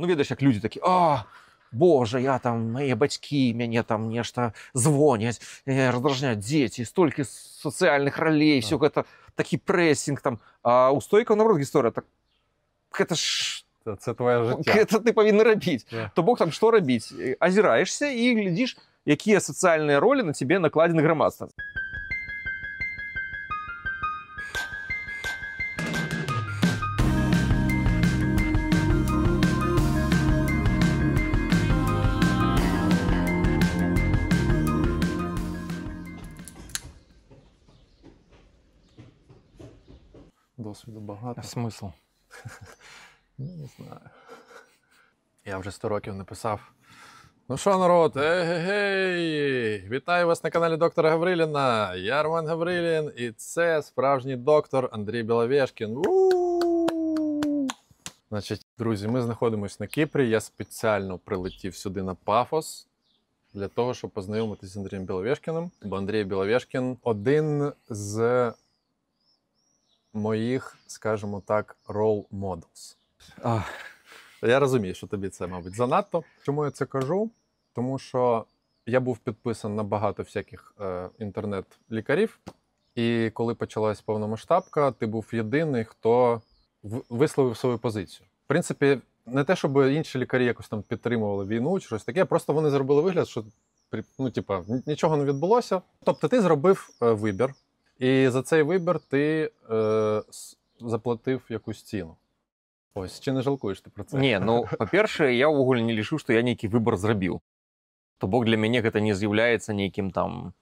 ведаеш, як людзі такі: "А, Боже, я там, мае бацькі мяне там нешта звоняць, раздражняюць дзеці, столькі сацыяльных ролей, все гэта такі прэсінг там". А у стойкаў наоборот гісторыя так гэта ж Це твоє життя. гэта ты павінны рабіць. Yeah. То бок там што рабіць? Азіраешся і глядзіш, якія сацыяльныя ролі на цябе накладзены грамадствам. Досвіду багато. Смисл? Не знаю. Я вже 100 років написав. Ну що, народ, ей-гей-гей! Вітаю вас на каналі доктора Гавриліна. Я Роман Гаврилін, і це справжній доктор Андрій Біловєшкін. Значить, друзі, ми знаходимося на Кіпрі. Я спеціально прилетів сюди на Пафос для того, щоб познайомитися з Андрієм Біловєшкіним. Бо Андрій Біловєшкін – один з моїх, скажімо так, role models. Я розумію, що тобі це, мабуть, занадто. Чому я це кажу? Тому що я був підписаний на багато всяких інтернет-лікарів, і коли почалась повномасштабка, ти був єдиний, хто висловив свою позицію. В принципі, не те, щоб інші лікарі якось там підтримували війну чи щось таке, просто вони зробили вигляд, що нічого не відбулося. Тобто ти зробив вибір, і за цей вибір ти заплатив якусь ціну. Ось, чи не жалкуєш ти про це? Не, ну, па-першае, я ўвогуле не лічу, што я нейкі выбар зрабіў. То бок для мяне гэта не з'яўляецца нейкім там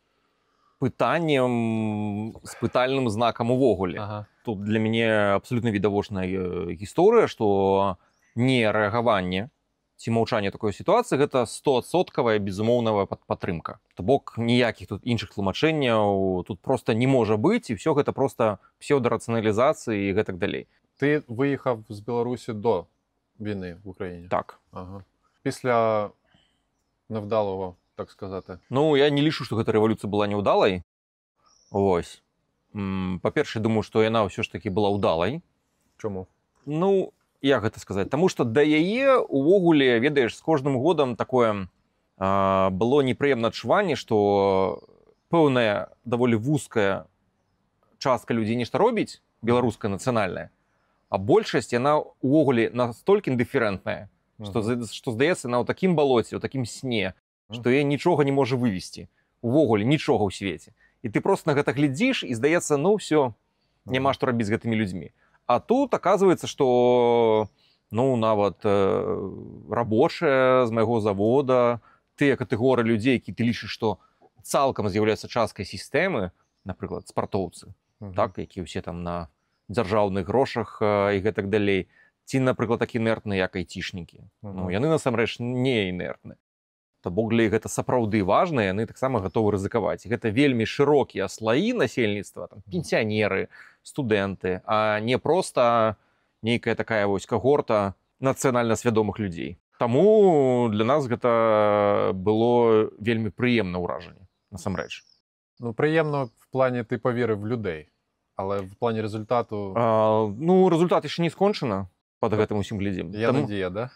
пытаннем з пытальным знакам увогуле. Ага. Тут для мяне абсолютна відавочная гісторыя, што нерэагаванне ці маўчанне такой сітуацыі гэта 100% безумоўная падтрымка. То бок ніякіх тут іншых тлумачэнняў тут просто не можа быць, і ўсё гэта просто псеўдарацыяналізацыі і гэтак далей. Ти виїхав з Білорусі до війни в Україні? Так. Ага. Після невдалого, так сказати. Ну, я не лічу, што гэта рэвалюцыя была няўдалай. Вось. Па-першае, думаю, што яна ўсё ж такі была ўдалай. Чому? Ну, як гэта сказаць? Таму што да яе увогуле, ведаеш, з кожным годам такое было непрыемнае адчуванне, што пэўная даволі вузкая частка людзей нешта робіць, беларуская нацыянальная, а большасць яна увогуле настолькі індыферэнтная, што здаецца на ў такім балоце, у такім сне, што яе нічога не можа вывесці. Увогуле нічога ў свеце. І ты просто на гэта глядзіш і здаецца, ну ўсё, няма што рабіць з гэтымі людзьмі. А тут аказваецца, што ну нават рабочыя з майго завода, тыя катэгорыі людзей, які ты лічыш, што цалкам з'яўляюцца часткай сістэмы, напрыклад, спартоўцы, так, якія ўсе там на дзяржаўных грошах і гэтак далей, ці, напрыклад, так інертныя, як айцішнікі. Ну, яны, насамрэч, не інертны. То бок для іх гэта сапраўды важна, яны таксама гатовы рызыкаваць. Гэта вельмі шырокія слаі насельніцтва, там, пенсіянеры, студэнты, а не проста нейкая такая вось кагорта нацыянальна свядомых людзей. Таму для нас гэта было вельмі прыемна ўражанне, насамрэч. Ну, приємно в плані ти повірив в людей, але в плані результату... Ну, результат яшчэ не скончана пад гэтым усім глядзім. Є надія, да?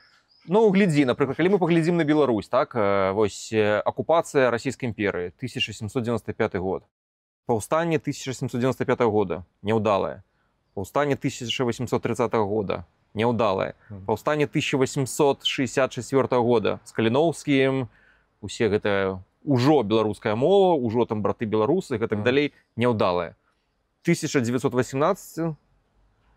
Ну, глядзі, напрыклад, калі мы паглядзім на Беларусь, так, вось акупацыя Расійскай імперыі, 1795 год, паўстанне 1795 года, няўдалае, паўстанне 1830 года, няўдалае, паўстанне 1864 года з Каліноўскім, усе гэта ўжо беларуская мова, ўжо там браты беларусы, гэтак далей, няўдалае. 1918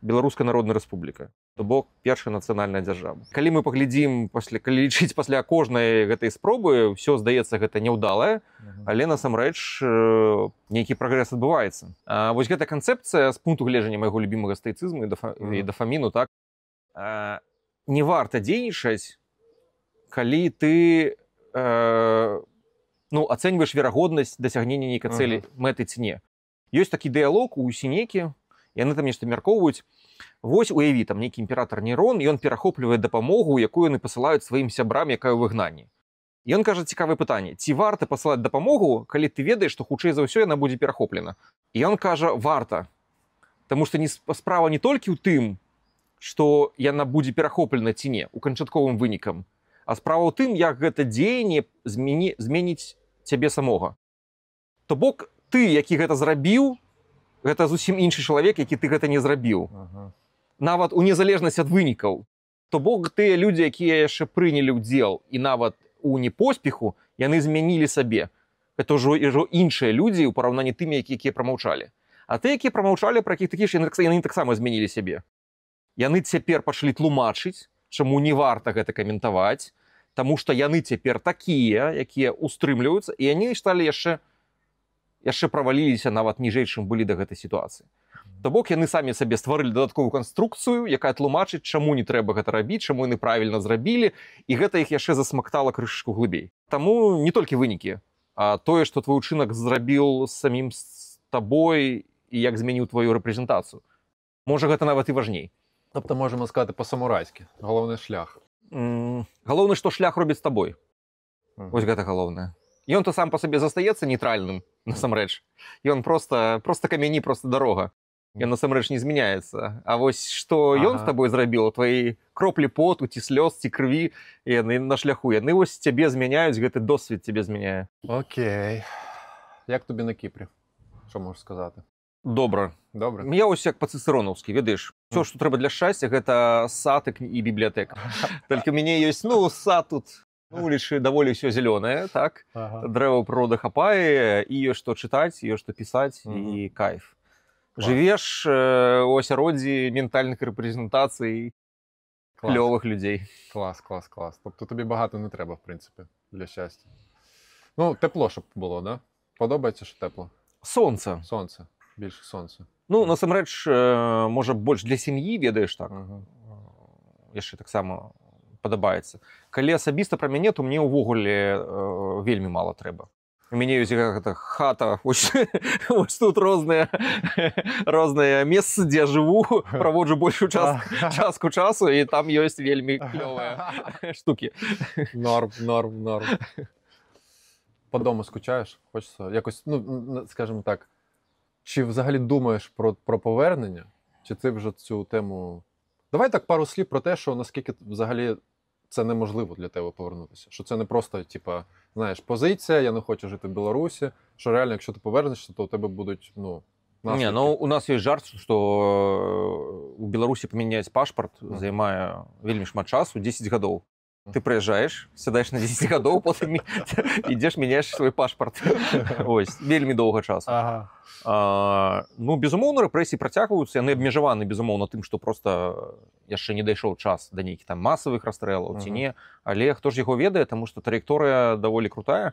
Беларуская Народная Рэспубліка, то бок першая нацыянальная дзяржава. Калі мы паглядзім, калі лічыць пасля кожнай гэтай спробы, ўсё здаецца гэта няўдалае, але насамрэч нейкі прагрэс адбываецца. Вось гэта канцэпцыя з пункту гледжання майго любімага стаіцызму і дафаміну, так, не варта дзейнічаць, калі ты ацэньваеш верагоднасць дасягнення нейкай цэлі, мэты ці не. Ёсць такі дыялог у Сенекі, яны там нешта мяркоўваюць. Вось уяві, там нейкі імператар Нерон, і ён перахоплівае дапамогу, якую яны пасылаюць сваім сябрам, якая ў выгнанні. І ён кажа цікавае пытанне: ці варта пасылаць дапамогу, калі ты ведаеш, што хутчэй за ўсё яна будзе перахоплена? І ён кажа: варта. Таму што справа не толькі ў тым, што яна будзе перахоплена ці не у канчатковым вынікам. А справа ў тым, як гэта дзеянне зменіць цябе самога. То бок ты, які гэта зрабіў, гэта зусім іншы чалавек, які ты гэта не зрабіў. Нават у незалежнасць ад вынікаў. То бок тыя людзі, якія яшчэ прынялі ўдзел і нават у непоспеху, яны змянілі сабе. Гэта ўжо іншыя людзі ў параўнанні тымі, якія прамаўчалі. А тыя, якія прамаўчалі, пра якіх такіх, яны таксама змянілі сябе. Яны цяпер пачалі тлумачыць, чаму не варта гэта каментаваць, таму што яны цяпер такія, якія устрымліваюцца, і яны сталі яшчэ праваліліся нават ніжэй, чым былі да гэтай сітуацыі. То бок яны самі сабе стварылі дадатковую канструкцыю, якая тлумачыць, чаму не трэба гэта рабіць, чаму яны правільна зрабілі, і гэта іх яшчэ засмактала крышачку глыбей. Таму не толькі вынікі, а тое, што твой учынак зрабіў самім з табой і як змяніў тваю рэпрэзентацыю. Можа, гэта нават і важней. Тобто, можемо сказати по-самурайськи. Головний шлях. Галоўнае, што шлях робіць з табой. Вось гэта галоўнае. Ён то сам па сабе застаецца нейтральным, насамрэч. Ён проста камяні, проста дарога. Ён насамрэч не змяняецца. А вось што ён з табой зрабіў, твои кроплі поту, ці слёз, ці крыві, яны на шляху. Яны вось цябе змяняюць, гэты досвед цябе змяняе. Окей. Як тобі на Кіпрі? Що можеш сказати? Добра. Добре. Я ось як па-цыцэронаўскі, ведаеш, все, што трэба для шчасця, гэта сад і бібліятэка. Толькі у мяне ёсць, сад тут, вулічы даволі ўсё зялёнае, так? Дрэва прырода хапае, і ёсць што чытаць, ёсць што пісаць, і кайф. Жывеш у асяроддзі ментальных рэпрэзентацый клёвых людзей. Клас. Тобто тобі багато не треба, в принципі, для щастя. Тепло, щоб було, да? Подобається, що тепло? Сонце. Більше сонця. Насамрэч, можа, больш для сям'і, ведаеш, так. Яшчэ таксама падабаецца. Калі асабіста пра мяне, то мне ўвогуле вельмі мала трэба. У мяне ёсць гэта хата, вось тут розныя месцы, дзе я жыву, праводжу большую частку часу, і там ёсць вельмі клёвыя штукі. Норм. По дому скучаєш? Хочеться якось, скажімо так, чи взагалі думаєш про повернення? Чи ти вже цю тему... Давай так пару слів про те, що наскільки взагалі це неможливо для тебе повернутися. Що це не просто, позиція, я не хочу жити в Білорусі, що реально, якщо ти повернешся, то у тебе будуть, наслідки. У нас є жарт, що у Білорусі поміняти пашпорт займає вельмі шмат часу, 10 гадоў. Ты прыязджаеш, сядаеш на 10 гадоў, потым ідзеш, мяняеш свой пашпарт. Ось, вельмі доўга часу. Безумоўна, рэпрэсіі працягваюцца, яны абмежаваны, безумоўна, тым, што проста яшчэ не дайшоў час да нейкіх там масавых расстрэлаў ці не. Але хто ж яго ведае, таму што траекторыя даволі крутая.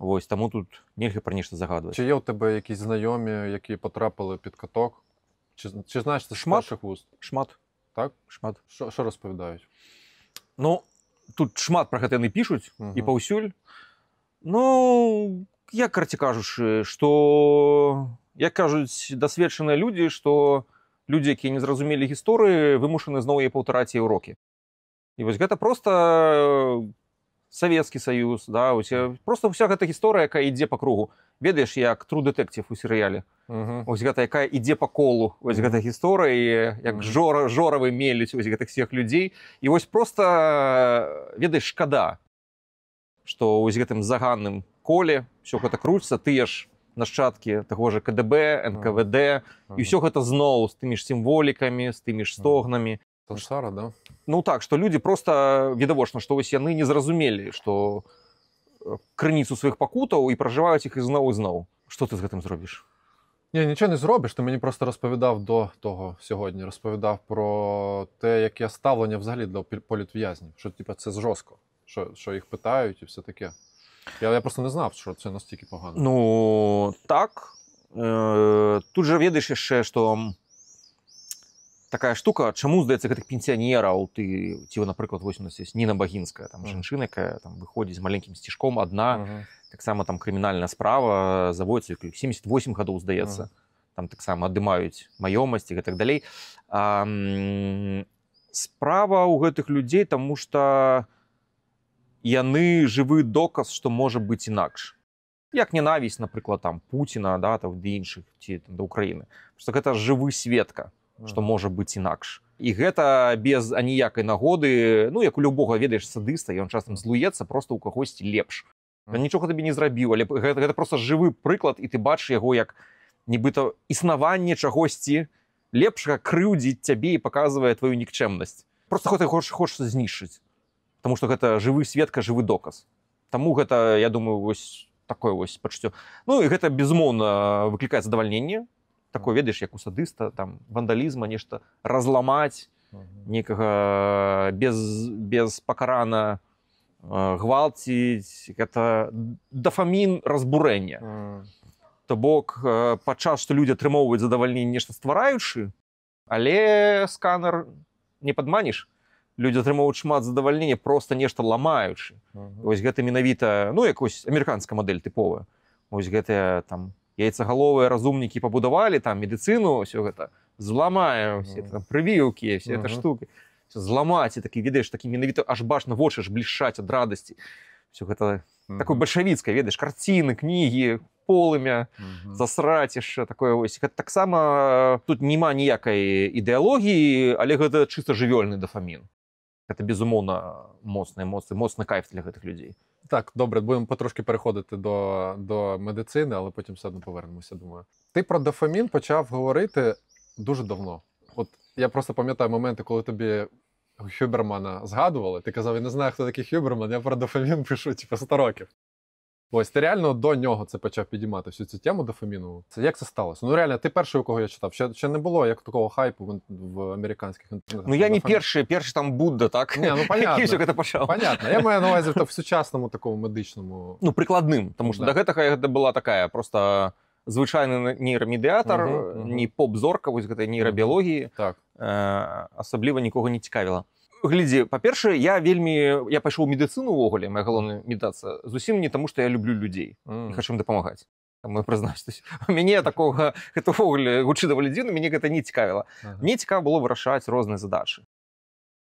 Вось, таму тут нельга пра нешта загадваць. Чи є у тебе якісь знайомі, які потрапили під каток? Чи знаєш ти з перших вуст? Шмат. Так? Шмат. Що розповідають? Тут шмат пра гэта яны пішуць, і паўсюль. Як карці кажучы, што, як кажуць дасведчаныя людзі, што людзі, якія не зразумелі гісторыі, вымушаны зноў яе паўтараць і ўрокі. І вось гэта проста Савецкі Саюз, да, проста ўся гэта гісторыя, якая ідзе па кругу. Ведаеш, як True Detective у серыяле. Вось гэта, якая ідзе па колу. Вось гэта гісторыя, як жоравы мелюць вось гэтых всех людзей. І вось проста, ведаеш, шкада, што вось гэтым заганным коле ўсё гэта круціцца, тыя ж нашчадкі таго ж КДБ, НКВД, і ўсё гэта зноў з тымі ж сімволікамі, з тымі ж стогнамі. Сансара, да? Так, што людзі проста, відавочна, што вось яны не зразумелі, што крыніцу сваіх пакутаў і пражываюць іх ізноў і зноў. Што ти з гэтым зробіш? Ні, нічого не зробиш. Ти мені просто розповідав до того сьогодні, розповідав про те, яке ставлення взагалі до політв'язнів. Що це жорстко, що їх питають і все таке. Я просто не знав, що це настільки погано. Так. Тут же ведаеш яшчэ, што такая штука, чаму, здаецца, гэтых пенсіянераў, ці, напрыклад, вось у нас есть Ніна Багінская, там жанчына, якая выходзіць з маленькім сцішком адна, таксама там крымінальная справа, заводзіцца 78 гадоў, здаецца, там таксама адымаюць маёмасць і гэтак далей. Справа ў гэтых людзей, таму што яны жывы доказ, што можа быць інакш. Як ненавісць, напрыклад, там Пуціна, да, там, ды іншых, ці да Украіны. Просто гэта жывы сведка. што можа быць інакш. І гэта без аніякай нагоды, ну, як у любога, ведаеш, садыста, ён часам злуецца просто ў кагосьці лепш. Ён нічога табе не зрабіў, але гэта просто жывы прыклад, і ты бачыш яго як нібыта існаванне чагосьці лепшага крыўдзіць цябе і паказвае тваю нікчэмнасць. Просто ты хочаш знішчыць, таму што гэта жывы сведка, жывы доказ. Таму гэта, я думаю, вось такое вось пачуццё. Ну, і гэта, безумоўна, выклікае задавальненне. Такое, ведаеш, як у садыста, там, вандалізма, нешта разламаць, некага без пакарана гвалціць. Гэта дафамін разбурэння. То бок, падчас, што людзі атрымоўваюць задавальненне нешта ствараючы, але сканер не падманеш. Людзі атрымоўваюць шмат задавальнення, просто нешта ламаючы. Вось гэта менавіта, ну, якось амерыканская мадэль тыповая. Вось гэтыя, там, яйцагаловыя разумнікі пабудавалі, там, медыцыну, ўсё гэта, зламаем, все там прывіўкі, все это штукі. Зламаць, і такі, ведаеш, такі менавіта аж бачна вочы ж блішчаць ад радасці. Всё гэта такое бальшавіцкае, ведаеш, карціны, кнігі, полымя, засраць яшчэ, такое вось. Гэта таксама, тут няма ніякай ідэалогіі, але гэта чыста жывёльны дафамін. Гэта, безумоўна, моцны кайф для гэтых людзей. Так, добре, будемо потрошки переходити до медицини, але потім все одно повернемося, думаю. Ти про дофамін почав говорити дуже давно. От я просто пам'ятаю моменти, коли тобі Хюбермана згадували, ти казав, я не знаю, хто такий Хюберман, я про дофамін пишу, 100 років. Ось, ти реально до нього це почав підіймати, всю цю тему дофамінову. Як це сталося? Ну реально, ти перший, у кого я читав. Ще не було як такого хайпу в американських інтернетах. Ну я не перший там Будда, так? Ні, ну понятно. Це почав. Понятно. Я маю на увазі в сучасному такому медичному. Ну, прикладним, тому що до гэтага гэта була така просто звичайний нейромедіатор, не поп-зорка, ось гэтай нейробіології. Так. Асабліва нікого не цікавіла. Глядзі, па-першае, я пайшоў у медыцыну ўвогуле, моя галоўная медытацыя, зусім не таму, што я люблю людзей і хочу ім дапамагаць. Таму я прызнаюсь, мяне такога, гэта ўвогуле гучы даволі дзіўна, мяне гэта не цікавіла. Мне цікава было вырашаць розныя задачы.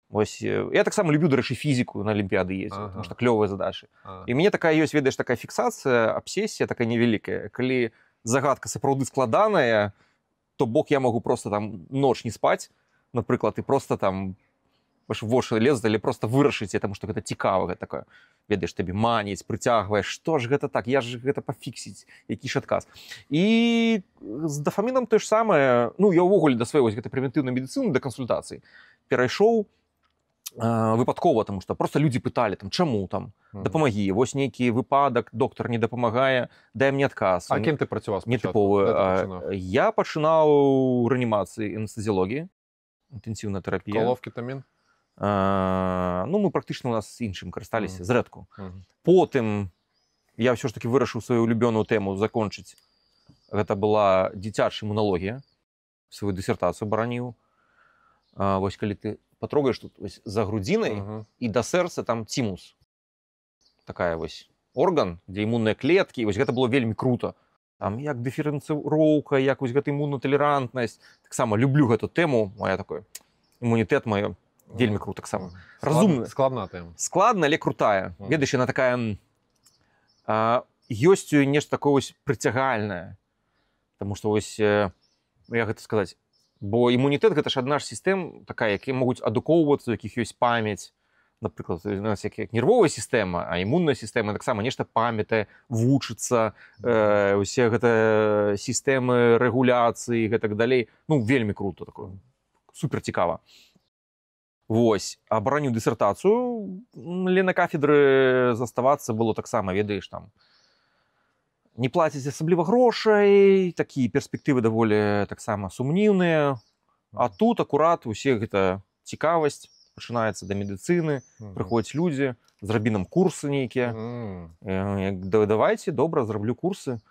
Вось, я таксама люблю, дарэчы, фізіку на алімпіяды ездзіў, потому што клёвыя задачы. І мне такая ёсць, ведаеш, такая фіксацыя, абсесія такая невялікая. Калі загадка сапраўды складаная, то бок я магу просто там ноч не спаць, напрыклад, і просто там вочы лезуць, але просто вырашыць, таму што гэта цікава, гэта такое, ведаеш, табе маніць, прыцягваеш, што ж гэта так, я ж гэта пафіксіць, які ж адказ. І з дафамінам тое ж самае, ну, я ўвогуле да сваёй гэтай прэвентыўнай медыцыны, да кансультацыі перайшоў выпадкова, таму што просто людзі пыталі, там, чаму там, дапамагі, вось нейкі выпадак, доктар не дапамагае, дай мне адказ. А кім ты працаваў спачатку? Нетыповы. Я пачынаў у рэанімацыі анестэзіялогіі, інтэнсіўная тэрапія. Колов, кетамін? Ну, мы практычна у нас іншым карысталіся, зрэдку. Потым я ўсё ж такі вырашыў сваю улюбёную тэму закончыць. Гэта была дзіцячая імуналогія. Сваю дысертацыю бараніў. Вось калі ты патрогаеш тут вось за грудзінай і да сэрца там цімус. Такая вось орган, дзе імунныя клеткі. Вось гэта было вельмі круто. Там як дыферэнцыроўка, як вось гэта імунаталерантнасць. Таксама люблю гэту тэму, моя такой імунітэт маё. Вельмі круто таксама. Разумна. Складная тэма. Складная, але крутая. Ведаеш, яна такая... Ёсць у ёй нешта такое вось прыцягальнае. Таму што вось, як гэта сказаць, бо імунітэт гэта ж адна ж сістэм такая, якія могуць адукоўвацца, у якіх ёсць памяць. Напрыклад, у нас як нервовая сістэма, а імунная сістэма таксама нешта памятае, вучыцца, усе гэта сістэмы рэгуляцыі і гэтак далей. Ну, вельмі круто такое. Супер цікава. Вось, абараніў дысертацыю, але на кафедры заставацца было таксама, ведаеш, там, не плаціць асабліва грошай, такія перспектывы даволі таксама сумнівныя, а тут акурат усе гэта цікавасць пачынаецца да медыцыны, прыходзяць людзі, зрабі нам курсы нейкія, давайце, добра, зраблю курсы,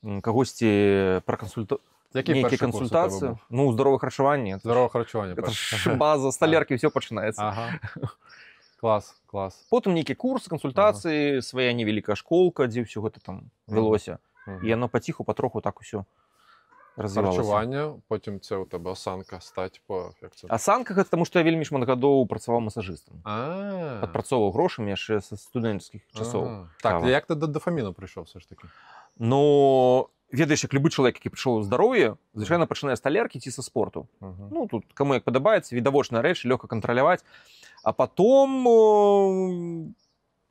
кагосьці пракансультаваць, нейкія кансультацыі, ну, здаровае харчаванне. Здаровае харчаванне. Это ж база, сталяркі, ўсё пачынаецца. Ага. Клас, клас. Потым нейкія курсы, кансультацыі, свая невялікая школка, дзе ўсё гэта там велося. І яно паціху, патроху так усё развівалася. Харчаванне, потім це у тебе осанка, стаць по... Осанка гэта таму, што я вельмі шмат гадоў працаваў масажыстам. Падпрацоўваў грошамі яшчэ са студэнцкіх часоў. Так, як ти до дофаміну прийшов все ж таки? Ну, ведаеш, як любы чалавек, які прыйшоў у здароўе, звычайна пачынае з талеркі ці са спорту. Ну, тут каму як падабаецца, відавочная рэч, лёгка кантраляваць. А потом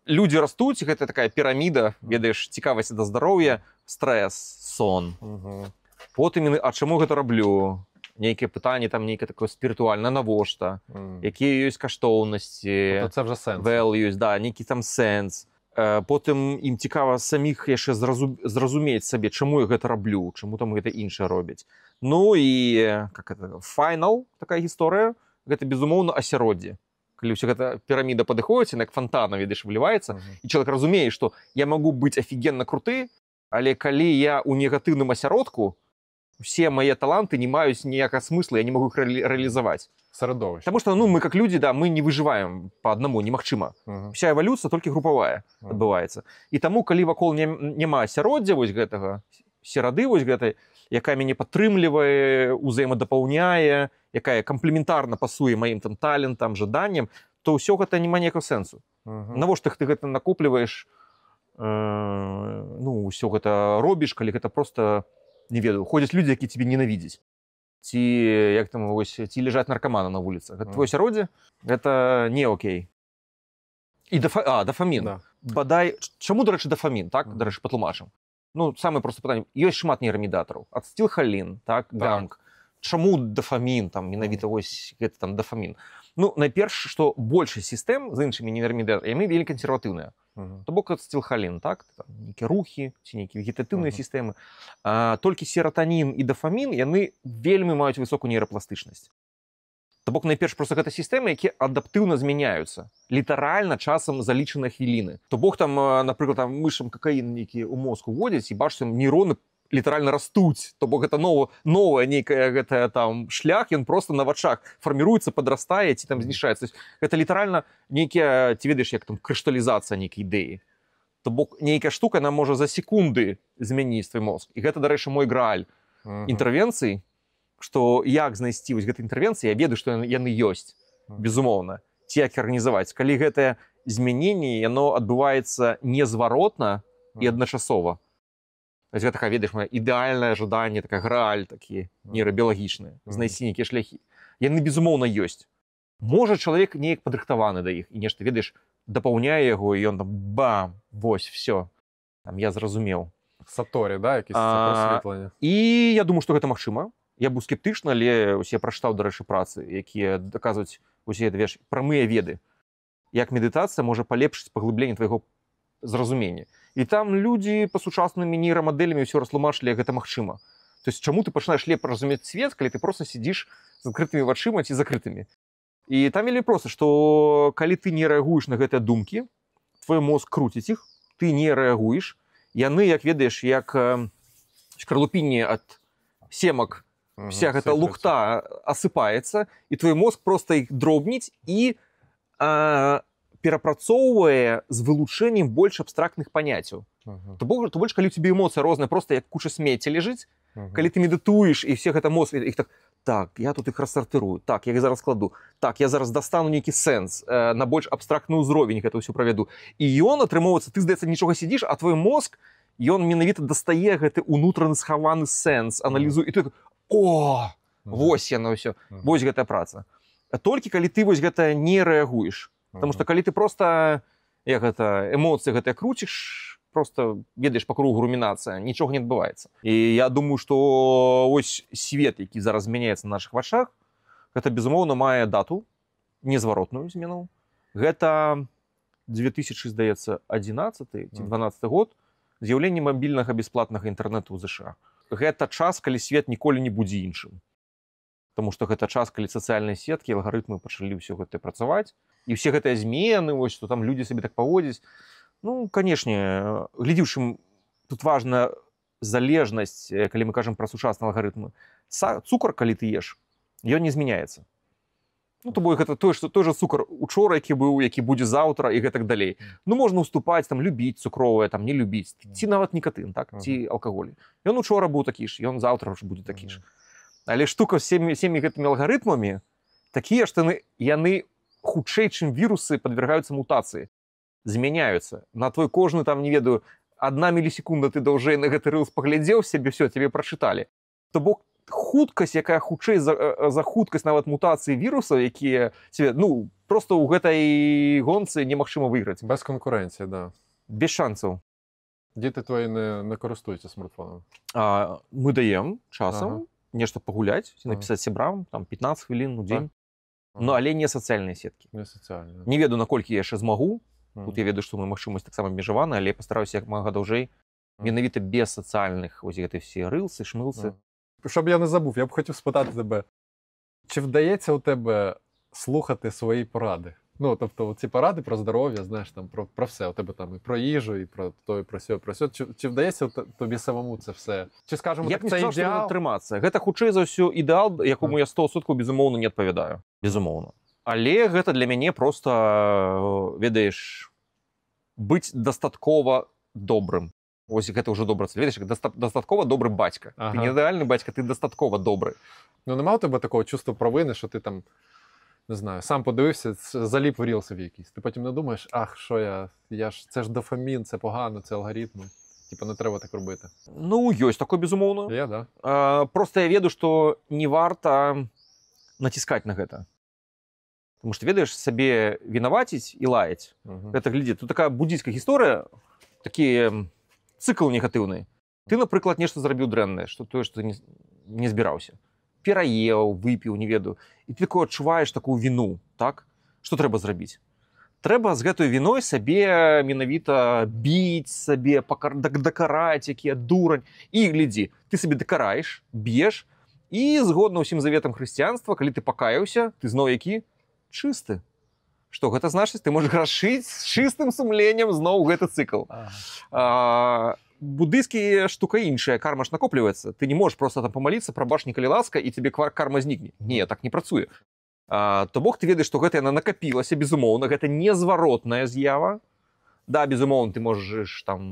людзі растуць, гэта такая піраміда, ведаеш, цікавасць да здароўя, стрэс, сон. Потым яны, а чаму гэта раблю? Нейкія пытанні, там нейкае такое спірытуальнае, навошта? Якія ёсць каштоўнасці? Це вже сенс. Values, да, нейкі там сэнс. Потым ім цікава саміх яшчэ зразумець сабе, чаму я гэта раблю, чаму там гэта іншае робяць. Ну і файнал, такая гісторыя, гэта, безумоўна, асяроддзе. Калі ўся гэта піраміда падыходзіць, як фонтана, ведаеш, выліваецца, і чалавек разумее, што я магу быць афігенна круты, але калі я ў негатыўным асяродку, все мои таланты не маюць ніякага смысла, я не могу их реализовать. Средовище. Потому что, мы как люди, да, мы не выживаем по одному, немагчыма. Вся эволюция только групповая адбываецца. І таму, калі вакол няма асяроддзя вось гэтага, серады вось гэтай, якая мяне падтрымлівае, узаемадапаўняе, якая камплементарна пасуе маім там талентам, жаданням, то ўсё гэта няма ніякага сэнсу. Навошта ты гэта накопліваеш, ўсё гэта робіш, калі гэта просто, не ведаю, ходзяць людзі, які цябе ненавідзяць. Ці, як там, ці ляжаць наркаманы на вуліцах. Гэта твоё асяроддзе? Гэта не окей. І дафамін. Да. Бадай, чаму, дарэчы, дафамін, так? Дарэчы, патлумачым. Самае простае пытанне. Ёсць шмат нейрамедатараў. Ацетылхалін, так, гамк. Чаму дафамін, там, менавіта вось гэта там дафамін? Найперш, што большасць сістэм з іншымі нейрамедатарамі, яны вельмі кансерватыўныя. То бок ацетылхалін, так, нейкія рухі, ці нейкія вегетатыўныя сістэмы. Толькі сератанін і дафамін, яны вельмі маюць высокую нейрапластычнасць. То бок найперш проста гэта сістэмы, якія адаптыўна змяняюцца. Літаральна часам за лічаныя хвіліны. То бок там, напрыклад, там мышам какаін нейкі ў мозг уводзяць, і бачыш, нейроны літаральна растуць. То бок гэта новая нейкая гэтая там шлях, ён просто на вачах фарміруецца, падрастае, ці там знішчаецца. Гэта літаральна нейкія, ці ведаеш, як там крышталізацыя нейкай ідэі. То бок нейкая штука, яна можа за секунды змяніць твой мозг. І гэта, дарэчы, мой грааль інтэрвенцый, што як знайсці вось гэтай інтэрвенцыі, я ведаю, што яны ёсць, безумоўна. Ці як арганізаваць. Калі гэтае змяненне, яно адбываецца незваротна і адначасова. Гэта такая, ведаеш, моя ідэальнае жаданне, такая грааль, такі нейрабіялагічныя, знайсці нейкія шляхі. Яны, безумоўна, ёсць. Можа, чалавек неяк падрыхтаваны да іх, і нешта, ведаеш, дапаўняе яго, і ён там, бам, вось, все. Там я зразумеў. Саторі, да, якісь прасветленне. І я думаю, што гэта магчыма. Я быў скептычна, але я прачытаў, дарэчы, працы, якія даказваюць усе, ведаеш, прамыя веды. Як медытацыя можа палепшыць паглыбленне твайго зразумення. І там людзі па сучаснымі нейрамадэлямі ўсё растлумачылі, як гэта магчыма. То есть, чаму ты пачынаеш лепш разумець свет, калі ты просто сидзіш з адкрытымі вачыма ці закрытымі. І там вельмі проста, што калі ты не рэагуеш на гэтыя думкі, твой мозг круціць іх, ты не рэагуеш, яны, як ведаеш, як шкарлупінне ад семак, вся гэта лухта асыпаецца, і твой мозг проста іх дробніць і перапрацоўвае з вылучэннем больш абстрактных паняццяў. То больш, калі у цябе эмоцыя розная, просто як куча смецця ляжыць, калі ты медытуеш, і все гэта мозг, іх так, я тут іх рассартырую, так, я іх зараз складу, так, я зараз дастану нейкі сэнс, на больш абстрактны ўзровень гэта ўсё правяду. І ён атрымоўваецца, ты, здаецца, нічога сидзіш, а твой мозг, ён менавіта дастае гэты ўнутраны схаваны сэнс, аналізуе, і ты вось яно ўсё, вось гэтая праца. Толькі калі ты вось гэта не рэагуеш. Потому что калі ты просто эмоцыі гэтыя круціш, просто ведаеш па кругу румінацыя, нічога не адбываецца. І я думаю, што ось свет, які зараз змяняецца на нашых вачах, гэта, безумоўна, мае дату, незваротную змену. Гэта 2000, здаецца, 11 ці 12 год, з'яўленне мабільнага бясплатнага інтэрнэту ў ЗША. Гэта час, калі свет ніколі не будзе іншым. Потому што гэта час, калі сацыяльныя сеткі, алгарытмы пачалі ўсё гэта працаваць. І ўсе гэтыя змены, вось, што там людзі сабе так паводзяць. Канешне, глядзіўшым, тут важна залежнасць, калі мы кажам пра сучасныя алгарытмы. Цукар, калі ты еш, ён не змяняецца. То бок гэта той же цукар учора, які быў, які будзе заўтра і гэтак далей. Можна уступаць, там, любіць цукровае, там, не любіць. Ці нават нікатын, так, ці алкаголь. Ён учора быў такі ж, ён заўтра ж будзе такі ж. Але штука з всеми гэтымі алгарытмамі такія, што яны хутчэй, чым вірусы, падвяргаюцца мутацыі, змяняюцца. На твой кожны, там, не ведаю, 1 мілісекунда ты даўжэй на гэты рылс паглядзеў сябе, все, тебе прачыталі. То бок хуткасць, якая хутчэй за хуткасць нават мутацыі вірусаў, якія тебе, ну, просто ў гэтай гонцы немагчыма выйграць. Без конкуренції, да. Без шансаў. Діти твої не користуються смартфоном? Мы даем часам нешта пагуляць, напісаць сябрам, там 15 хвілін у дзень. Ну, але не сацыяльныя сеткі. Не сацыяльныя. Не ведаю, наколькі я яшчэ змагу. Тут я ведаю, што моя магчымасць таксама абмежавана, але я пастараюся як мага даўжэй менавіта без сацыяльных ось гэтай все рылсы, шмылсы. Щоб я не забув, я б хотів спитати тебе, чи вдається у тебе слухати свої поради? Ну, тобто, ці поради про здоров'я, знаєш, там, про все. У тебе там і про їжу, і про то, і про сьо, про сьо. Чи вдається тобі самому це все? Чи, скажімо, я б не це сказав, що ідеал? трымацца. Гэта хутчэй за ўсё ідэал, якому я 100% безумоўна не адпавядаю. Безумоўна. Але гэта для мяне просто, ведаеш, быць дастаткова добрым. Ось гэта ўжо добра. Ведаеш, дастаткова добры бацька. Ты не ідэальны бацька, ти дастаткова добры. Ну, нема у тебе такого чувства провини, що ти там, не знаю, сам подивився, заліп в рілсові якісь. Ти потім не думаєш, ах, що це ж дофамін, це погано, це алгоритми. Типа, не треба так робити. Ну, ёсць такое, безумоўна. Є, да? Просто я ведаю, што не варта націскаць на гэта. Потому что, ведаеш, сабе вінаваціць і лаяць. Гэта, глядзі, тут такая буддійская гісторыя, такі цыкл негатыўны. Ты, напрыклад, нешта зрабіў дрэннае, што тое, што ты не збіраўся. Пераеў, выпіў, не ведаю. І ты такое адчуваеш такую віну, так? Што трэба зрабіць? Трэба з гэтай віной сабе менавіта біць сабе, дакараць, якія дурань. І, глядзі, ты сабе дакараеш, б'еш, і згодна ўсім заветам хрысціянства, калі ты пакаяўся, ты зноў які? Чысты. Што гэта значыць? Ты можаш рашыць з чыстым сумленнем зноў гэты цыкл. Буддыйскія штука іншая, карма ж накопліваецца. Ты не можаш проста там памаліцца, прабач, не калі ласка, і тебе карма знікне. Не, так не працуе. То бок ты ведаеш, што гэта яна накапілася, безумоўна, гэта незваротная з'ява. Да, безумоўна, ты можаш там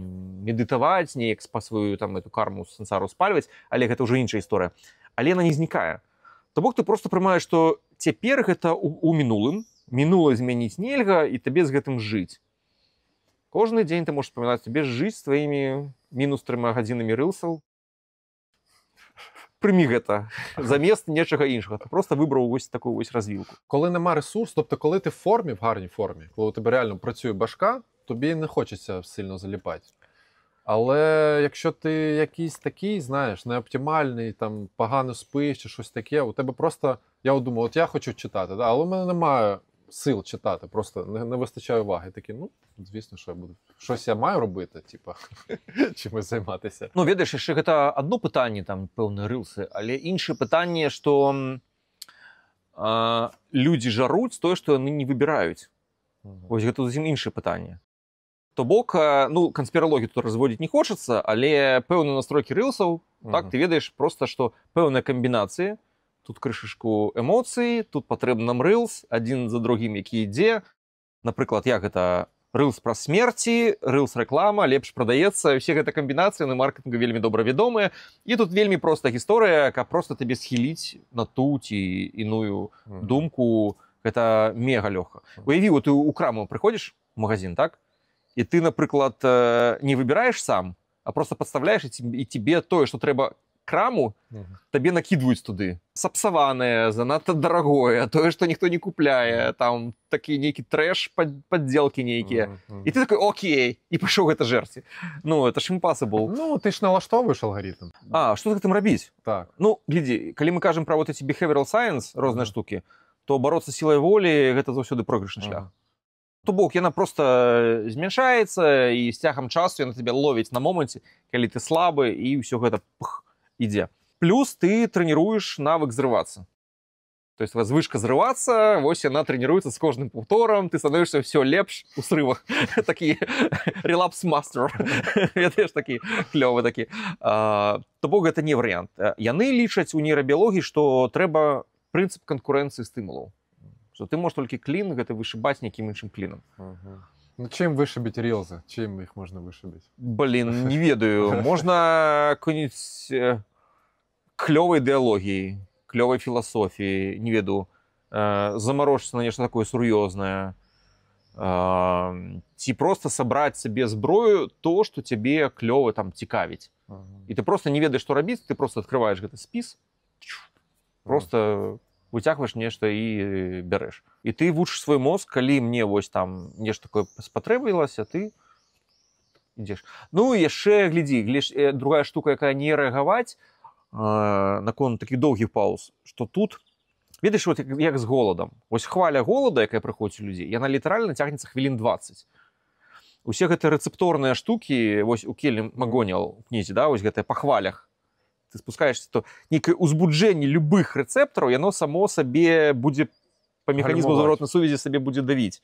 медытаваць, неяк сваю там эту карму сансару спальваць, але гэта ўжо іншая гісторыя. Але яна не знікае. То бок ты просто прымаеш, што цяпер гэта у мінулым, мінула змяніць нельга, і табе з гэтым жыць. Кожны дзень ты можаш памінаць, табе жыць з тваімі мінус 3 гадзінамі рылсаў. Прымі гэта замест нечага іншага. Ти просто вибрав ось таку ось розвілку. Коли нема ресурсу, тобто коли ти в формі, в гарній формі, коли у тебе реально працює башка, тобі не хочеться сильно заліпати. Але якщо ти якийсь такий, знаєш, неоптимальний, там, погано спиш чи щось таке, у тебе просто, я от думаю, от я хочу читати, да, але у мене немає сил читати, просто не вистачає уваги. Такі, ну, звісно, що я буду. Щось я маю робити, типа, чимось займатися. Ну, ведаеш, яшчэ гэта одно пытанне, там, пэўныя рылсы, але іншае пытанне, што людзі жаруць тое, што яны не выбіраюць. Вось гэта зусім іншае пытанне. То бок, ну, канспіралогію тут разводзіць не хочацца, але пэўныя настройкі рылсаў, так, ты ведаеш просто, што пэўныя камбінацыі, тут крышачку эмоцыі, тут патрэбны нам рылс, адзін за другім, які ідзе. Напрыклад, як гэта рылс пра смерці, рылс рэклама, лепш прадаецца, усе гэта камбінацыі на маркетынгу вельмі добра вядомыя. І тут вельмі простая гісторыя, каб просто табе схіліць на ту ці іную думку, гэта мега лёгка. Уяві, вот ты у краму прыходзіш в магазин, так? І ты, напрыклад, не выбіраеш сам, а просто падставляеш, і тебе тое, што трэба краму, табе накідваюць туды. Сапсаванае, занадта дарагое, тое, што ніхто не купляе, там такі нейкі трэш, падделкі нейкія. І ты такой, окей, і пашоў гэта жерці. Ну, это ж impossible. Ну, ти ж налаштовуєш алгоритм. А, што з гэтым рабіць? Так. Ну, глядзі, калі мы кажам пра вот эти behavioral science, розныя штукі, то бороться сілай волі – гэта заўсёды пройгрышны шлях. То бок, яна просто змяншаецца, і з цягам часу яна тебе ловіць на моманце, калі ты слабы, і ўсё гэта ідзе. Плюс ты трэніруеш навык зрывацца. То есть звычка зрывацца, вось яна трэніруецца з кожным паўторам, ты становішся ўсё лепш у срывах. Такі relapse master. Ведаеш, такі клёвы такі. То бок, гэта не варыянт. Яны лічаць у нейрабіялогіі, што трэба прынцып канкурэнцыі стымулаў. Что ты можешь только клин гэта вышибать неким іншым клином. Ну, чим вышибить рилзы? Чим их можно вышибить? Блин, не ведаю. Можно какой-нибудь клёвой идеологией, клёвой философией, не веду, заморочиться на нечто такое сур'ёзнае. ці просто сабраць сабе зброю то, што цябе клёва там цікавіць. І ты просто не ведаеш, што рабіць, ты просто открываеш гэты спіс, просто выцягваеш нешта і бярэш. І ты вучыш свой мозг, калі мне вось там нешта такое спатрэбілася, ты ідзеш. Ну і яшчэ глядзі, другая штука, якая не рэагаваць наконт такіх доўгіх пауз, што тут, ведаеш, вот як з голадам. Вось хваля голада, якая прыходзіць у людзей, яна літаральна цягнецца хвілін 20. Усе гэтыя рэцэпторныя штукі, вось у Келлі Макгонігал у кнізе, да, вось гэтыя па хвалях, ты спускаешься, то нейкае узбуджэнне любых рэцэптараў, яно само сабе будзе па механізму зворотнай сувязі сабе будзе давіць,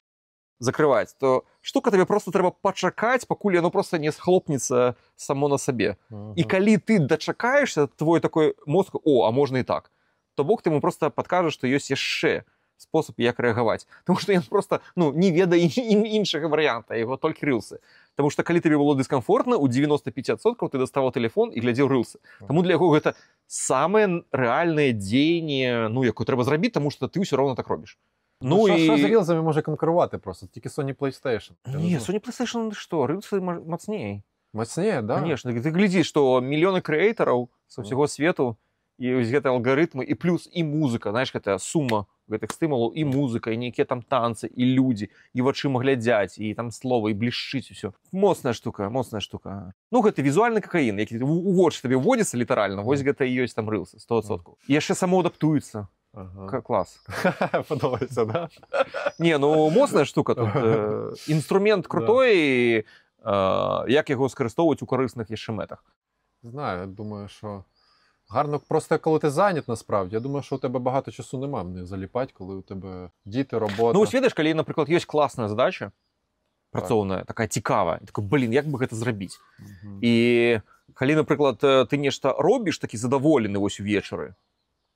закрываць. То штука табе просто трэба пачакаць, пакуль яно просто не схлопнецца само на сабе. І калі ты дачакаешся, твой такой мозг, а можна і так, то Бог ты ему просто падкажа, што ёсць яшчэ спосаб, як рэагаваць. Таму што ён просто не ведае іншага варыянта, яго толькі рылсы. Таму што калі табе было дыскамфортна, у 95% ты даставаў тэлефон і глядзеў рылсы. Таму для яго гэта самае рэальнае дзеянне, якое трэба зрабіць, таму што ты ўсё роўна так робіш. Що з рілзами може конкурувати просто? Тільки Sony PlayStation. Ні, Sony PlayStation што? Рылсы мацней. Мацнее, да? Конечно. Ты глядзіш, што мільёны крэатараў са ўсяго свету, і вось гэтыя алгарытмы, і плюс і музыка, знаеш, гэтая сума гэтых стымулаў, і музыка, і нейкія там танцы, і людзі, і вачыма глядзяць, і там слова, і блішчыць усё. Моцная штука, моцная штука. Гэта візуальны какаін, які у вочы табе вводзіцца літаральна, вось гэта і ёсць там рылсы, 100%. І яшчэ само адаптуецца. Клас. Подобається, да? Не, моцная штука тут. Інструмент крутой, як його скористовують у корисних яшчэ метах. Знаю, я думаю, що гарно просто, коли ти зайнят, насправді. Я думаю, що у тебе багато часу нема не заліпати, коли у тебе діти, робота. Ось видиш, коли, наприклад, є класна задача, працоўная, така цікава, і такой, як би гэта зрабіць? І калі, наприклад, ти нешта робіш, такі задаволены ось увечары,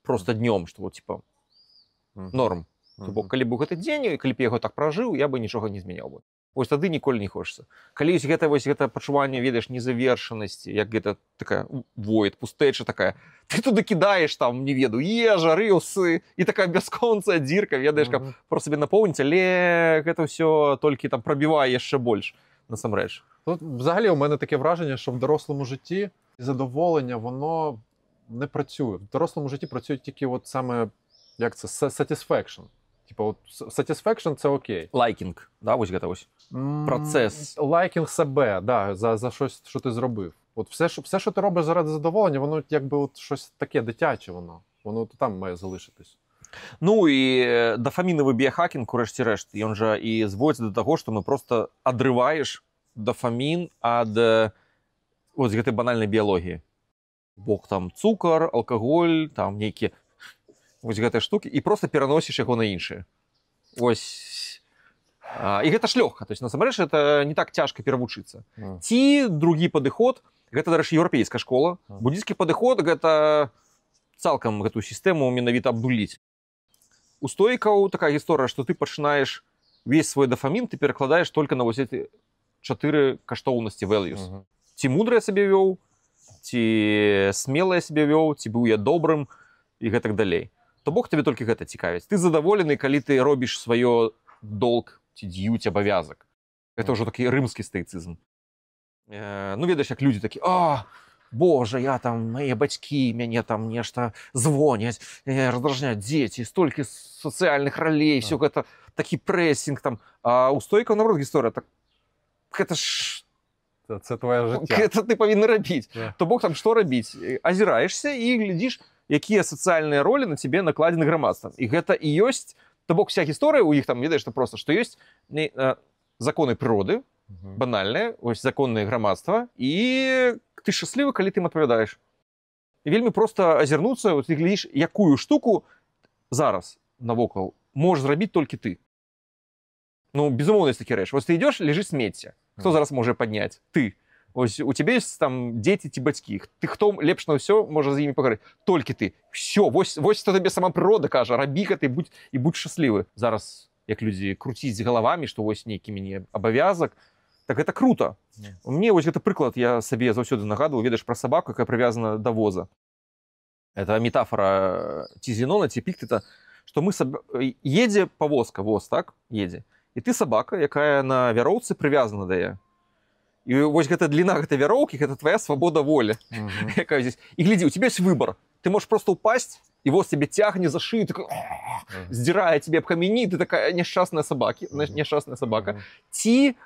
просто днём, што вот, типа, норм. Бо калі б гэты дзень, калі б я яго так пражыў, я бы нічога не змяняў бы. Вось тады ніколі не хочацца. Калі ёсць гэта пачуванне, ведаеш, незавершанасці, як гэта такая void, пустэча такая, ты туды кідаеш там, не ведаю, ежа, рылсы, і такая бясконцая дзірка, ведаеш, каб просто сабе напоўніць, але гэта ўсё толькі там прабівае яшчэ больш, насамрэч. Тут взагалі у мене таке враження, що в дорослому житті задоволення, воно не працює. В дорослому житті працює тільки от саме, як це, satisfaction. Типа, от satisfaction – це окей. Лайкінг, да, ось гэта ось. Процес. Лайкінг себе, да, за щось, що ти зробив. От все, що ти робиш заради задоволення, воно якби от щось таке дитяче, воно там має залишитись. Ну і дофаміновий біохакінг, урэшце-рэшт, ён жа і зводзіцца до таго, што мы просто адрываеш дофамін ад ось гэтай банальнай біялогіі. Бог там цукар, алкаголь, там нейкія вось гэтыя штукі, і просто пераносіш яго на іншыя. Ось. І гэта ж лёгка, то есть, насамрэч, это не так цяжка перавучыцца. Ці другі падыход, гэта, дарэчы, еўрапейская школа. Буддійскі падыход, гэта цалкам гэтую сістэму менавіта абдуліць. У стоікаў такая гісторыя, што ты пачынаеш весь свой дофамін, ты перакладаеш толькі на вось эти 4 каштоўнасці, values. Ці мудрая сабе вёў, ці смелая сабе вёў, ці быў я добрым, і гэтак далей. То Бог табе толькі гэта цікавіць. Ты задаволены, калі ты робіш сваё долг, ці д'юць абавязак. Гэта ўжо такі рымскі стаіцызм. Ну, ведаеш, як людзі такі, Боже, я там, мои бацькі, мяне там нешта звоняць, раздражняць дзеці, столькі сацыяльных ролей, все гэта, такі прэсінг там. А у стойкаў, наоборот, гісторыя, так, гэта ж... Це твоє життя. Гэта ты павінны рабіць. То Бог там што рабіць? Азіраешся і глядзіш, якія сацыяльныя ролі на цябе накладзены грамадствам. І гэта і ёсць, то бок вся гісторыя ў іх там, ведаеш, просто, што ёсць законы прыроды, банальныя, ось законныя грамадства, і ты шчаслівы, калі ты ім адпавядаеш. І вельмі проста азірнуцца, ты глядзіш, якую штуку зараз навокал можаш зрабіць толькі ты. Ну, безумоўна, ёсць такі рэч. Вось ты ідёш, ляжыць смецце. Хто зараз можа падняць? Ты. Ось у цябе ёсць там дзеці ці бацькі. Ты хто лепш на ўсё можа з імі пагаварыць? Толькі ты. Всё, вось што табе сама прырода кажа, рабі гэта і будь шчаслівы. Зараз, як людзі круціць галавамі, што вось нейкі мяне абавязак, так гэта круто. Мне вось гэта прыклад, я сабе заўсёды нагадваю, ведаеш, пра сабаку, якая прывязана да воза. Это метафора ці Зенона, ці Эпіктета, што мы едзе павозка, воз, так, едзе. і ты сабака, якая на вяроўцы прывязана да яе. І вось гэта дліна гэтай вяроўкі, гэта твоя свабода волі. Якая здесь. І глядзі, у тебя есть выбор. Ты можешь просто упасть, и вот тебе тягнет за шею, такой, сдирая тебе об камені, ты такая несчастная собака. Ці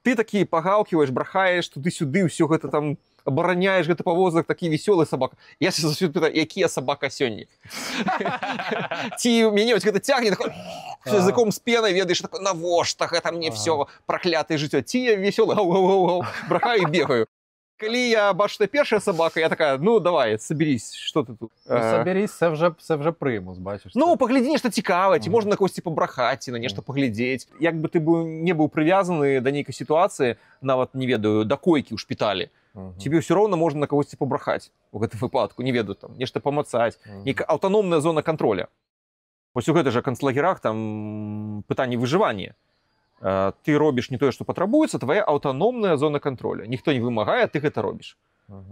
ты такі пагаўківаеш, брахаеш туды-сюды, ўсё гэта там абараняеш гэты павозак, такі весёлы сабака. Я заўсёды пытаю, якія сабака сёння? Ці мяне вось гэта цягне, такой, языком з пенай, ведаеш, такой, навошта гэта мне всё, праклятае жыццё. Ці я весёлы, гау-гау-гау, брахаю і бегаю. Коли я бачу, що перша собака, я така, ну давай, соберись, що ти тут? Ну, соберись, це вже примус, бачиш. Ну, погляді, нешта цікаве, ці можна на когось побрахати, ці на нешта поглядзець. Як би ти не був прив'язаний до нейкай ситуації, нават, не ведаю, до койки у шпіталі, тебе все равно можна на когось побрахати у гэтым выпадку, не ведаю, там, нешта помацаць, нейкая аўтаномная зона контроля. Вось у гэтых жа канцлагерах там пытанне выжывання. Ты робіш не тое, што патрабуецца, твоя аўтаномная зона контроля. Ніхто не вымагае, ты гэта робіш.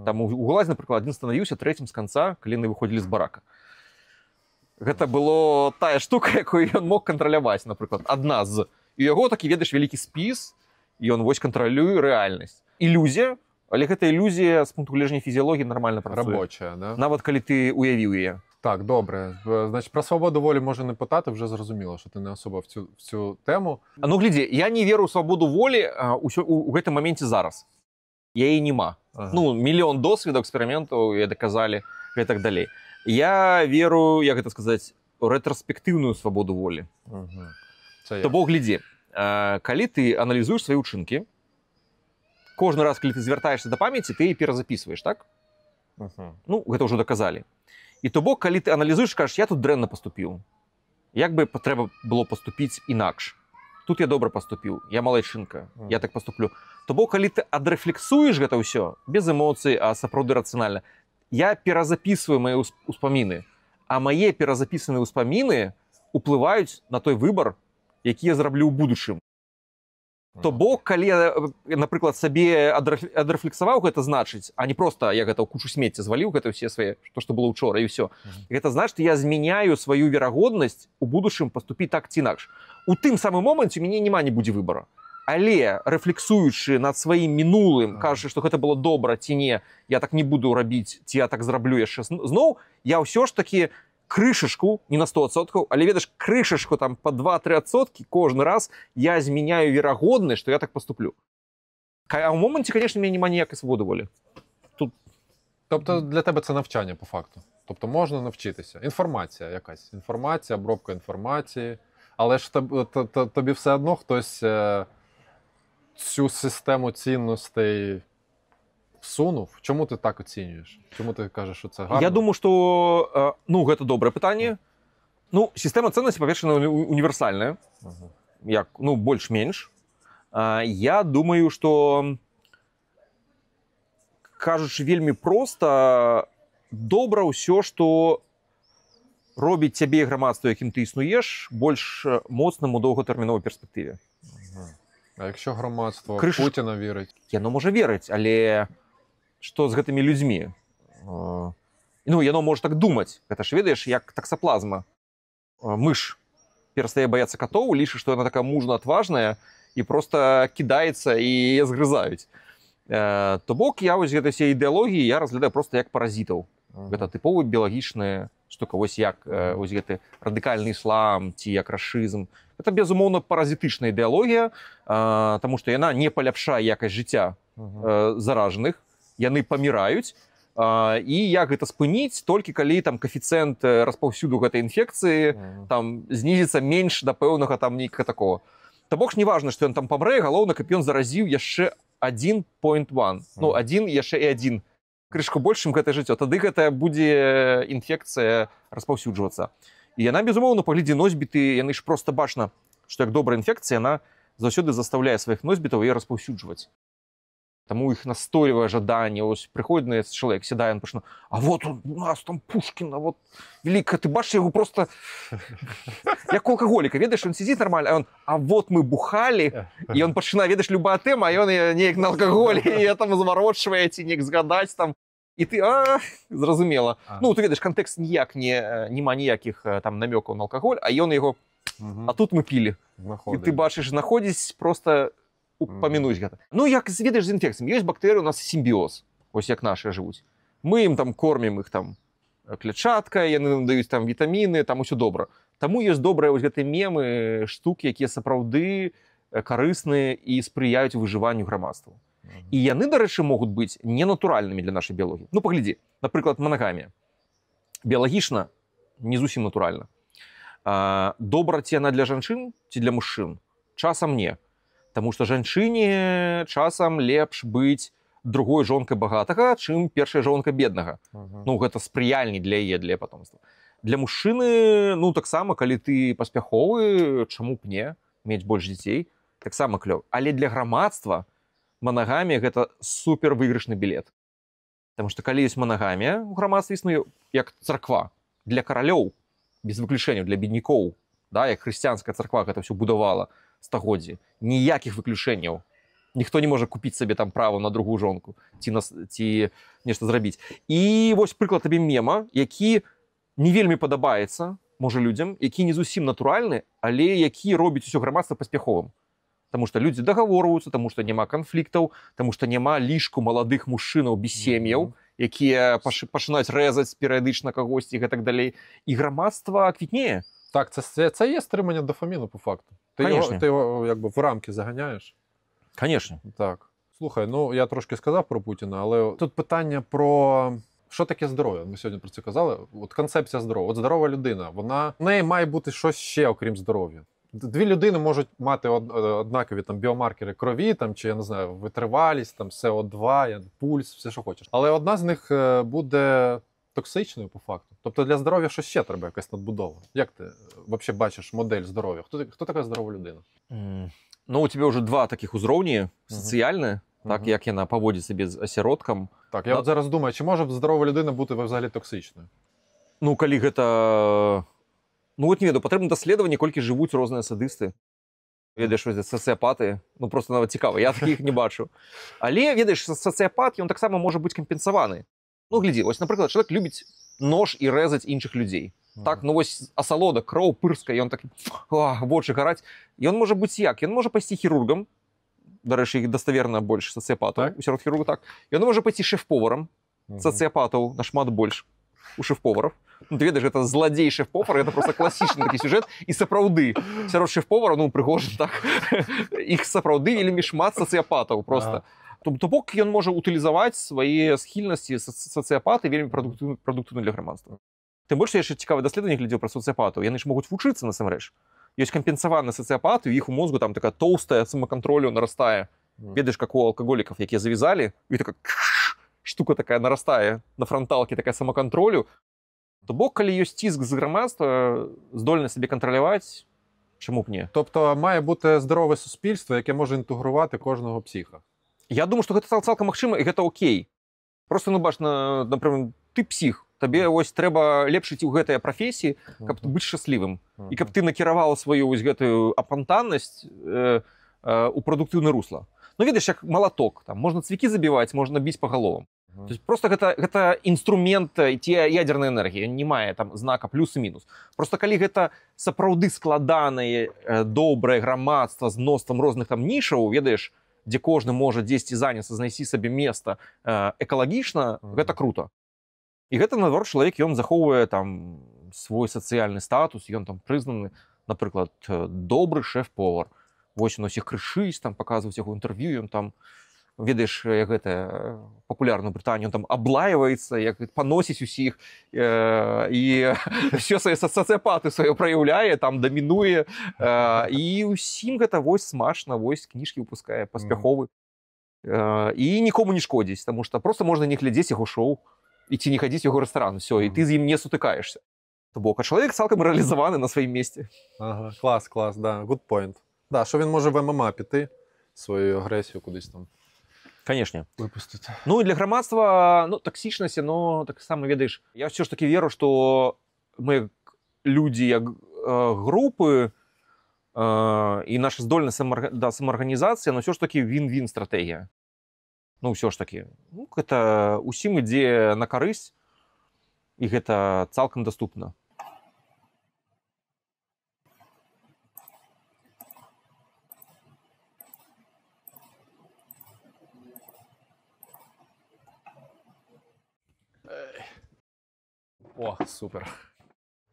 Там у Глазі, напрыклад, адзін станавіўся трэцім з канца, калі яны выходзілі з барака. Гэта было тая штука, якую ён мог кантраляваць, напрыклад, адна з. І у яго такі, ведаеш, вялікі спіс, і ён вось кантралюе рэальнасць. Ілюзія, але гэта ілюзія з пункту гледжання фізіялогіі нармальна працуе. Рабочая, да? Нават калі ти уявіў яе. Так, добре. Значить, про свободу волі можна не питати, вже зрозуміло, що ти не особа в цю тему. Ну, глядзі, я не веру ў свабоду волі у гэтым моменце зараз. Яе нема. Ну, мільён досведаў, эксперыментаў, я доказалі, і так далей. Я веру, як гэта сказаць, у рэтраспектыўную свабоду волі. То бок, глядзі, калі ты аналізуеш свае ўчынкі, кожны раз, калі ты звяртаешся да памяці, ты перазапісваеш, так? Ну, гэта ўжо доказалі. І то бок, калі ты аналізуеш, кажаш, я тут дрэнна паступіў. Як бы трэба было паступіць інакш? Тут я добра паступіў, я малайчынка, я так паступлю. То бок, калі ты адрэфлексуеш гэта ўсё, без эмоцый, а сапраўды рацыянальна, я перазапісваю мае ўспаміны, а мае перазапісаныя ўспаміны уплываюць на той выбар, які я зраблю ў будучым. То бок, калі я, напрыклад, сабе адрэфлексаваў, гэта значыць, а не проста я гэта ў кучу смецця зваліў, гэта ўсе свае, што было ўчора, і ўсё. Гэта значыць, я змяняю сваю верагоднасць у будучым паступіць так ці інакш. У тым самым моманце у мяне няма не будзе выбара. Але, рэфлексуючы над сваім мінулым, кажучы, што гэта было добра ці не, я так не буду рабіць, ці я так зраблю яшчэ зноў, я ўсё ж такі крышашку, не на 100%, але ведаеш, крышашку там по 2-3% кожны раз я змяняю верагоднасць, што я так паступлю. А ў моменце, конечно, у меня няма ніякай свободи волі. Тут... Тобто для тебе це навчання по факту? Тобто можна навчитися? Інформація якась. Інформація, обробка інформації. Але ж тобі все одно хтось цю систему цінностей всунув? Чому ти так оцінюєш? Чому ти кажеш, що це гарно? Я думаю, що, ну, гэта добрае пытанне. Ну, система ценностей, па-перше, універсальная. Як, ну, больш-менш. Я думаю, што, кажучы вельмі проста, добра ўсё, што робіць цябе і грамадства, якім ты існуеш, больш моцным у доўгатэрміновай перспектыве. А якщо громадство Путіна вірить? Яно можа верыць, але што з гэтымі людзьмі? Ну, яно можа так думаць. Гэта ж, ведаеш, як таксаплазма. Мыш перастае баяцца катоў, лічыць, што яна такая мужна-адважная і проста кідаецца і яе згрызаюць. То бок, я вось гэтай всей ідэалогіі я разглядаю проста як паразітаў. Гэта тыповы біялагічная штука, вось як вось гэты радыкальны іслам ці як рашызм. Гэта, безумоўна, паразітычная ідэалогія, таму што яна не паляпшае якасць жыцця заражаных, яны паміраюць, і як гэта спыніць, толькі калі там коэфіцыент распаўсюду гэтай інфекцыі там знізіцца менш да пэўнага там нейкага такого. То бок, не важна, што ён там памрэ, галоўна, каб ён заразіў яшчэ 1.1. Ну, адзін яшчэ і адзін. Крышку большым гэтае жыццё, тады гэта будзе інфекцыя распаўсюджвацца. І яна, безумоўна, паглядзі носьбіты, яны ж проста бачна, што як добрая інфекцыя, яна заўсёды заставляе сваіх носьбітаў яе распаўсюджваць. Таму іх настойлівае жаданне, ось прыходзіць чалавек, сядае, ён пачне, а вот у нас там Пушкін, а вот велика, ты бачиш яго просто як алкаголіка, ведаеш, ён сидзіць нармальна, а ён, а вот мы бухалі, і ён пачынае, ведаеш, любая тэма, а ён неяк на алкаголі, і там зварочвае, ці неяк згадаць там, і ты, зразумела. Ну, ты ведаеш, кантэкст ніяк нема ніякіх там намёкаў на алкаголь, а ён яго А тут мы пілі. І ти бачиш, знаходзіць просто упамянуць гэта. Ну, як ведаеш з інфекцыямі, ёсць бактэрыі, у нас сімбіоз, ось як нашыя жывуць. Мы ім там кормім іх там клетчаткай, яны нам даюць там вітаміны, там усё добра. Таму ёсць добрыя вось гэтыя мемы, штукі, якія сапраўды карысныя і спрыяюць выжыванню грамадства. І яны, дарэчы, могуць быць ненатуральнымі для нашай біялогіі. Ну, паглядзі, напрыклад, манагамія. Біялагічна не зусім натуральна. Добра ці яна для жанчын, ці для мужчын? Часам не. Таму што жанчыне часам лепш быць другой жонкай багатага, чым першая жонка беднага. Ну, гэта спрыяльней для яе, для патомства. Для мужчыны, ну, таксама, калі ты паспяховы, чаму б не, мець больш дзяцей, таксама клёва. Але для грамадства манагамія – гэта супер выйгрышны білет. Таму што калі ёсць манагамія, у грамадстве існуе як царква. Для каралёў, без выключэнняў, для беднякоў, да, як хрысціянская царква гэта ўсё будавала стагоддзі. Ніякіх выключэнняў. Ніхто не можа купіць сабе там права на другую жонку ці нешта зрабіць. І вось прыклад табе мема, які не вельмі падабаецца, можа, людзям, які не зусім натуральны, але які робіць усё грамадства паспяховым. Таму што людзі дагаворваюцца, таму што няма канфліктаў, таму што няма лішку маладых мужчынаў без сем'яў, якія пачынаюць рэзаць перыядычна кагосьці і гэтак далей. І грамадства квітнее. Так, це є стримання дофаміну по факту. Ти його якби в рамки заганяєш. Конечно. Так. Слухай, ну я трошки сказав про Путіна, але тут питання про що таке здоров'я. Ми сьогодні про це казали. От концепція здоров'я. От здорова людина, в неї має бути щось ще, окрім здоров'я. Дві людини можуть мати однакові там біомаркери крові, там, чи я не знаю, витривалість, там СО2, пульс, все що хочеш. Але одна з них буде токсичною по факту. Тобто для здоров'я щось ще треба, якась надбудова. Як ти взагалі бачиш модель здоров'я? Хто така здорова людина? Ну, у тебе вже два таких узроўні сацыяльныя, так, як яна паводзіць сабе з асяродкам. Так, я от зараз думаю, чи може здорова людина бути взагалі токсичною? Ну, калі гэта... Ну, от не ведаю, патрэбна даследаванне, колькі жывуць розныя садысты. Ведаеш, сацыяпаты, ну, просто нават цікава, я такіх не бачу. Але, ведаеш, сацыяпат, ён таксама можа быць кампенсаваны. Ну, глядзі, вось, напрыклад, чалавек любіць нож і рэзаць іншых людзей. Так, ну вось асалода, кроў, пырска, ён такі, вочы гараць. Ён можа быць як? Ён можа пайсці хірургам, дарэчы, іх даставерна больш сацыяпатаў, сярод хірургаў так. Ён можа пайсці шэф-поварам, сацыяпатаў нашмат больш у шэф-повараў. Ну, ты ведаеш, гэта зладзей шэф-повар, гэта проста класічны такі сюжэт. І сапраўды, сярод шэф-повара, ну, прыгожа так, іх сапраўды вельмі шмат сацыяпатаў проста. То бок ён можа утылізаваць свае схільнасці сацыяпаты вельмі прадуктыўна для грамадства. Тым больш, я яшчэ цікавае даследаванне глядзеў пра сацыяпатаў. Яны ж могуць вучыцца насамрэч. Ёсць кампенсаваны сацыяпаты, у іх у мозгу там такая тоўстая самакантролю нарастае. Ведаеш, как у алкаголікаў, якія завязалі, і такая штука такая нарастае на франталке, такая самакантролю. То бок, калі ёсць ціск з грамадства, здольны сабе кантраляваць, чаму б не? Тобто має бути здорове суспільство, яке може інтегрувати кожного псіха. Я думаю, што гэта цалкам магчыма, і гэта окей. Просто, ну, бач, напрыклад, ты псіх. Табе вось трэба лепш ісці ў гэтыя прафесіі, каб быць шчаслівым. І каб ты накіраваў сваю вось гэтую апантаннасць у прадуктыўнае русла. Ну, ведаеш, як малаток. Там можна цвікі забіваць, можна біць па галовам. То есть просто гэта інструмент ці ядзернай энергіі. Не мае там знака плюс і мінус. Просто калі гэта сапраўды складанае, добрае грамадства з мноствам розных там нішаў, ведаеш, дзе кожны можа дзесьці заняцца, знайсці сабе места экалагічна, гэта круто. І гэта, наадварот, чалавек, ён захоўвае там свой сацыяльны статус, ён там прызнаны, напрыклад, добры шэф-повар. Вось ён усіх крышыць, там паказваюць яго інтэрв'ю, ён там, ведаеш, як гэта папулярна ў Брытаніі, ён там аблаіваецца, як паносіць усіх, і ўсё свае сацыяпаты свае праяўляе, там дамінуе, і ўсім гэта вось смачна, вось кніжкі выпускае паспяховы. І нікому не шкодзіць, таму што проста можна не глядзець яго шоу, і ці не хадзіць у яго рэстаран, все, і ты з ім не сутыкаешся. То бок, а чалавек цалкам рэалізаваны на сваім месці. Ага, клас, да, good point. Да, що він може в ММА піти, свою агресію кудись там. Канешне. Випустити. Ну, і для грамадства, ну, токсичнасць, но так само, ведаеш, я все ж таки веру, што мы, людзі, як групы, і наша здольнасць да самаарганізацыі, но все ж таки він-він стратэгія. Ну, ўсё ж такі, ну, гэта усім ідзе на карысць, і гэта цалкам даступна. О, супер.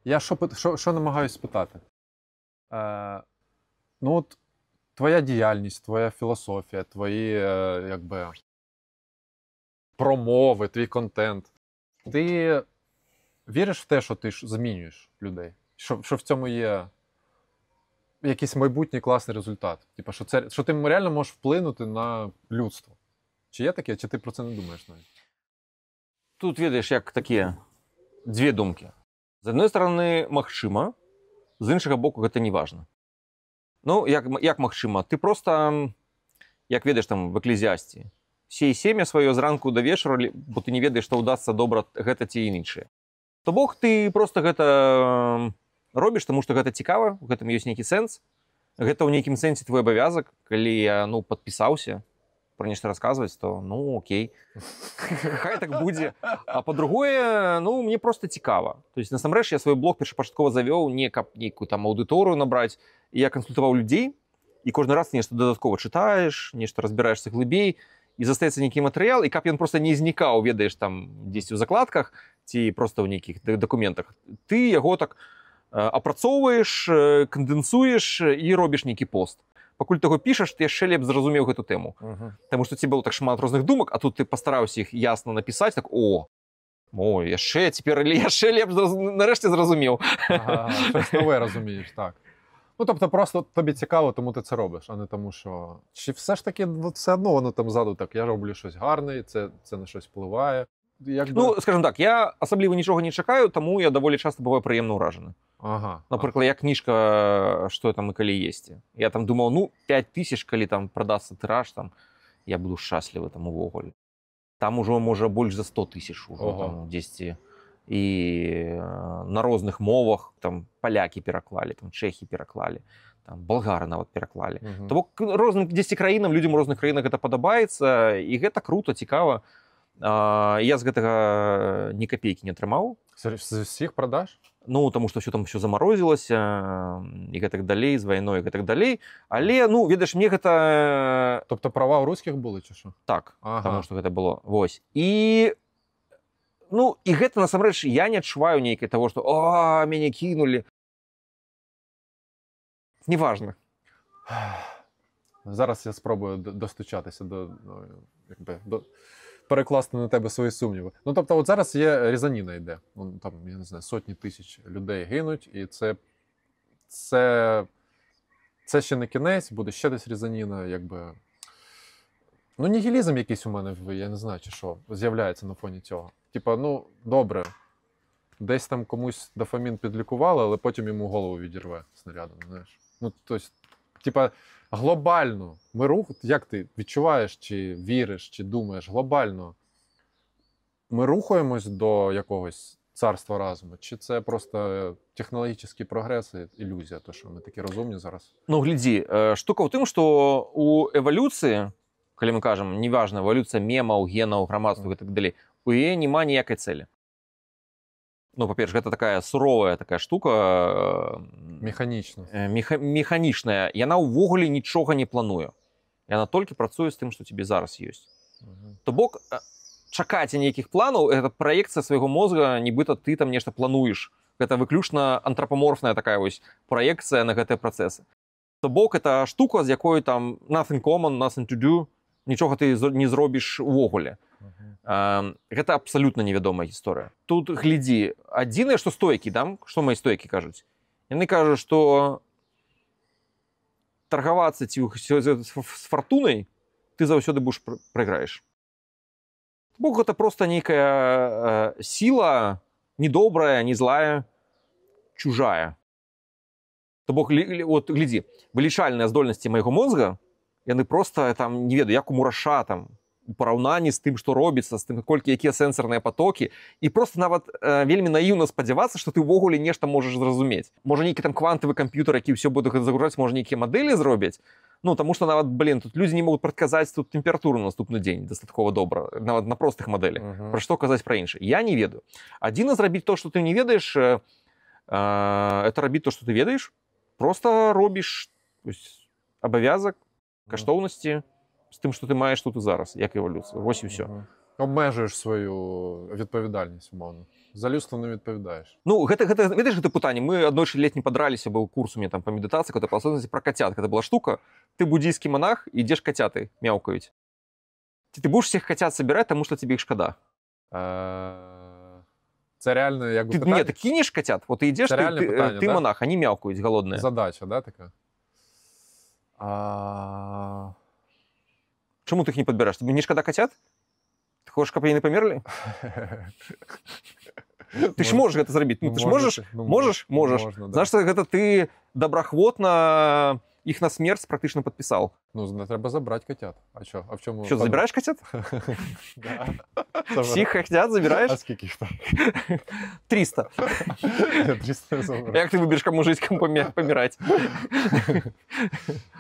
Я що намагаюсь спитати? Ну от твоя діяльність, твоя філософія, твої якби промови, твій контент. Ти віриш в те, що ти ж змінюєш людей? Що в цьому є якийсь майбутній класний результат? Типа, що ти реально можеш вплинути на людство? Чи є таке, чи ти про це не думаєш навіть? Тут, видиш, як такі дві думки. З одної сторони, магчыма, з іншого боку, гэта не важно. Ну, як магчыма? Ты просто, як ведаеш там в Эклезіасці, сей семя сваё зранку да вечара, бо ты не ведаеш, што ўдасца добра гэта ці іншае. То бок ты просто гэта робіш, таму што гэта цікава, у гэтым ёсць нейкі сэнс. Гэта ў нейкім сэнсе твой абавязак, калі я падпісаўся про нешта расказваць, то ну окей, хай так будзе. А па-другое, ну мне просто цікава. То есть насамрэч я свой блог першапачаткова завёў не каб нейкую там аўдыторыю набраць, і я кансультаваў людзей, і кожны раз нешта дадаткова чытаеш, нешта разбіраешся глыбей, і застаецца нейкі матэрыял, і каб ён просто не знікаў, ведаеш, там дзесьці ў закладках ці просто ў нейкіх дакументах, ты яго так апрацоўваеш, кандэнсуеш і робіш нейкі пост. Пакуль таго пішаш, ты яшчэ лепш зразумеў гэту тэму. Таму што ці было так шмат розных думак, а тут ты пастараўся іх ясна напісаць, так яшчэ лепш нарэшце зразумеў. Щось нове розумієш, так. Ну, тобто просто тобі цікаво, тому ти це робиш, а не тому, що... Чи все ж таки все одно воно там ззаду так, я роблю щось гарне, це на щось впливає? Ну, скажімо так, я асабліва нічога не чакаю, тому я даволі часто бываю прыемна ўражаны. Напрыклад, як кніжка «Што там і калі есці». Я там думаў, 5000, калі там прадасца тыраж, там, я буду шчаслівы там увогуле. Там ужо, можа, больш за 100 000 ужо там дзесьці. І на розных мовах, там, палякі пераклалі, там, чэхі пераклалі, там, болгары нават пераклалі. То бок розным дзесьці краінам, людзям у розных краінах гэта падабаецца, і гэта круто, цікава. Я з гэтага ні капейкі не атрымаў. З усіх продаж? Ну, таму што ўсё там замарозілася, і гэтак далей, з вайной, і гэтак далей. Але, ну, ведаеш, мне гэта... Тобто права ў рускіх былі, ці што? Так, таму што гэта было. Вось. І... Ну, і гэта, насамрэч, я не адчуваю нейкай таго, што мяне кінулі. Неважна. Зараз я спробую достучатися до перекласти на тебе свої сумніви. Ну, тобто, от зараз є різаніна йде. Там, я не знаю, сотні тисяч людей гинуть, і це ще не кінець, буде ще десь різаніна, якби... Ну, нігілізм якийсь у мене, я не знаю, чи що, з'являється на фоні цього. Типа, ну, добре, десь там комусь дофамін підлікували, але потім йому голову відірве снарядом, знаєш. Ну, тобто, типа, глобально, як ти відчуваєш, чи віриш, чи думаєш, глобально ми рухаємось до якогось царства разуму, чи це просто технологічний прогрес і ілюзія, то що ми такі розумні зараз? Ну, глядзі, штука ў тым, што у эвалюцыі, калі мы кажам, неважна, эвалюцыя мемаў, генаў, грамадства і так далей, у яе няма ніякай цэлі. Ну, па-перш, гэта такая суровая такая штука. Механічная. Яна ўвогуле нічога не плануе. Яна толькі працуе з тым, што тебе зараз ёсць. То бок, чакаць нейкіх планаў, гэта праекцыя свайго мозга, нібыта ты там нешта плануеш. Гэта выключна антропаморфная такая вось праекцыя на гэтыя працэсы. То бок, это штука, з якой там nothing common, nothing to do, нічога ты не зробіш увогуле. Гэта абсалютна невядомая гісторыя. Тут глядзі, адзінае, што стойкі, да? Што мои стойкі кажуць? Яны кажуць, што таргавацца ці з фартунай ты заўсёды будаш прайграеш. Бог, гэта проста нейкая сіла, недобрая, не злая, чужая. То бок, от глядзі, вылічальныя здольнасці майго мозга, яны проста, там, не ведаю, як у мураша, там, у параўнанні з тым, што робіцца, з тым, якія сэнсарныя патокі, і проста нават вельмі наіўна спадзявацца, што ты ўвогуле нешта можаш зразумець. Можа, нейкі там квантавы камп'ютар, які ўсё будзе загружаць, можа, нейкія мадэлі зробяць. Ну, таму што нават, тут людзі не могуць прадказаць тут тэмпературу на наступны дзень дастаткова добра, нават на простых мадэлях. Пра што казаць пра іншае? Я не ведаю. Адзіна зрабіць то, што ты не ведаеш, это рабіць то, што ты ведаеш, проста робіш абавязак, каштоўнасці, з тым, што ты маеш тут і зараз, як эвалюцыя. Вось і ўсё. Обмежуєш свою відповідальність, умовно. За людство не відповідаєш. Ну, ведаеш, гэта пытанне. Мы аднойчы летні падраліся, быў курс у меня там по медитации, какой-то по особенности про котят. Это была штука. Ты буддийский монах, идешь котяты мяукают. Ты будешь всех котят собирать, потому что тебе их шкода. Це реально якби питання? Ні, ти кинеш котят, от ти йдеш, ти да? монах, вони мяукають, голодні. Задача, да, така? Чому ти їх не підбираєш? Тобі не шкода котят? Ти хочеш, щоб вони не померли? Ти ж можеш це зробити. Ну, ти ж можеш? Можеш? Можеш. Знаєш, гэта ти доброахвотно їх на смерть практично підписав. Ну, треба забрати котят. А що? А в чому? Що, забираєш котят? Да. Всіх котят забираєш? А скільки їх там? 300. 300 не заберу. Як ти вибереш, кому жити, кому помирати?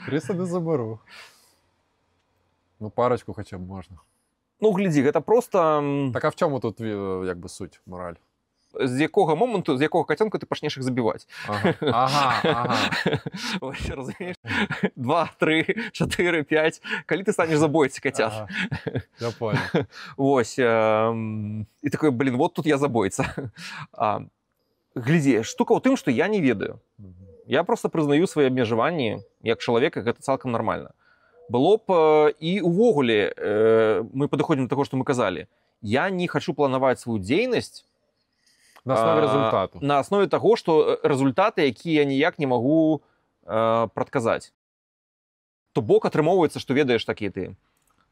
300 не заберу. Ну, парочку хоча б можна. Ну, гляді, гэта просто... Так а в чому тут, якби, суть, мораль? З якого моменту, з якого котенка ти почнеш їх забивати. Ага. Ось, розумієш? 2, 3, 4, 5. Коли ти станеш забойця котят? Ага. Я понял. Ось. І такий, блін, вот тут я забойця. Гляді, штука ў тым, што я не ведаю. Я просто прызнаю свае абмежаванні як чалавека, гэта цалкам нармальна. Было б і увогуле мы падыходзім да таго, што мы казалі. Я не хачу планаваць сваю дзейнасць на основе результату. На основе таго, што рэзультаты, якія я ніяк не магу прадказаць. То бок атрымоўваецца, што ведаеш такія ты.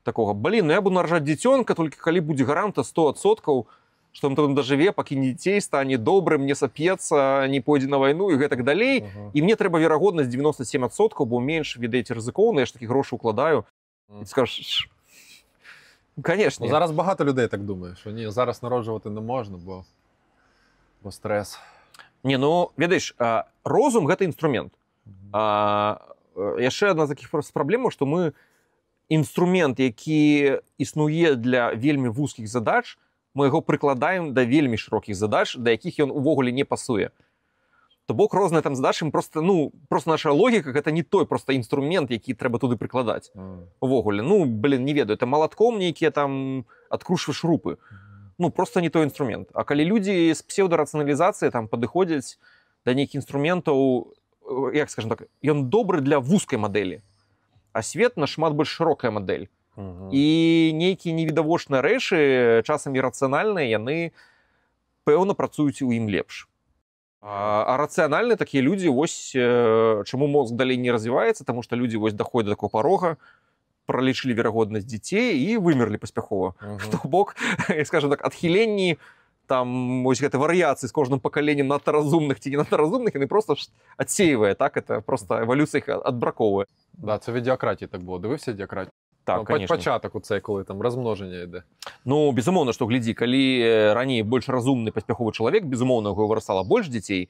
Такога, блин, ну я буду наражаць дзіцёнка, толькі калі будзе гаранта 100%, што он дажыве, пакіне дзяцей, стане добрым, не сапецца, не пойдзе на вайну і гэтак далей. І мне трэба верагоднасць 97%, бо менш, ведаеце, рызыкоўна, я ж такі грошы укладаю. І ты скажеш, конечно. Ну, зараз багато людей так думає, що ні, зараз народжувати не можна, бо стрес. Не, ну, ведаеш, розум – гэта інструмент. Яшчэ адна з такіх праблемаў, што мы інструмент, які існуе для вельмі вузкіх задач, мы яго прыкладаем да вельмі шырокіх задач, да якіх ён увогуле не пасуе. То бок розныя там задачы, просто наша логіка – гэта не той просто інструмент, які трэба туды прыкладаць. Увогуле, ну, блин, не ведаю, это малатком нейкія там адкручваеш шурупы. Ну, просто не той інструмент. А калі людзі з псеўдарацыяналізацыі там падыходзяць да нейкіх інструментаў, як скажем так, ён добры для вузкай мадэлі, а свет нашмат больш шырокая мадэль. І нейкія невідавочныя рэчы, часам ірацыянальныя, яны пэўна працуюць у ім лепш. А рацыянальныя такія людзі, вось чаму мозг далей не развіваецца, таму што людзі вось даходзяць да такого парога, пролічылі верагоднасць дзяцей і вымерлі паспяхова. То бок, скажем так, адхіленні, там, ось гэта варыяцыі з кожным пакаленнем надта разумных ці не надта разумных, яны просто адсеивае, так? Это просто эвалюцыя іх адбраковує. Да, це від діакратії так було. Дивився діакратію? Так, конечно. Початок у цей, коли там розмноження йде. Ну, безумоўна, што глядзі, калі раней больш разумны паспяховы чалавек, безумоўна, яго вырастала больш дзяцей,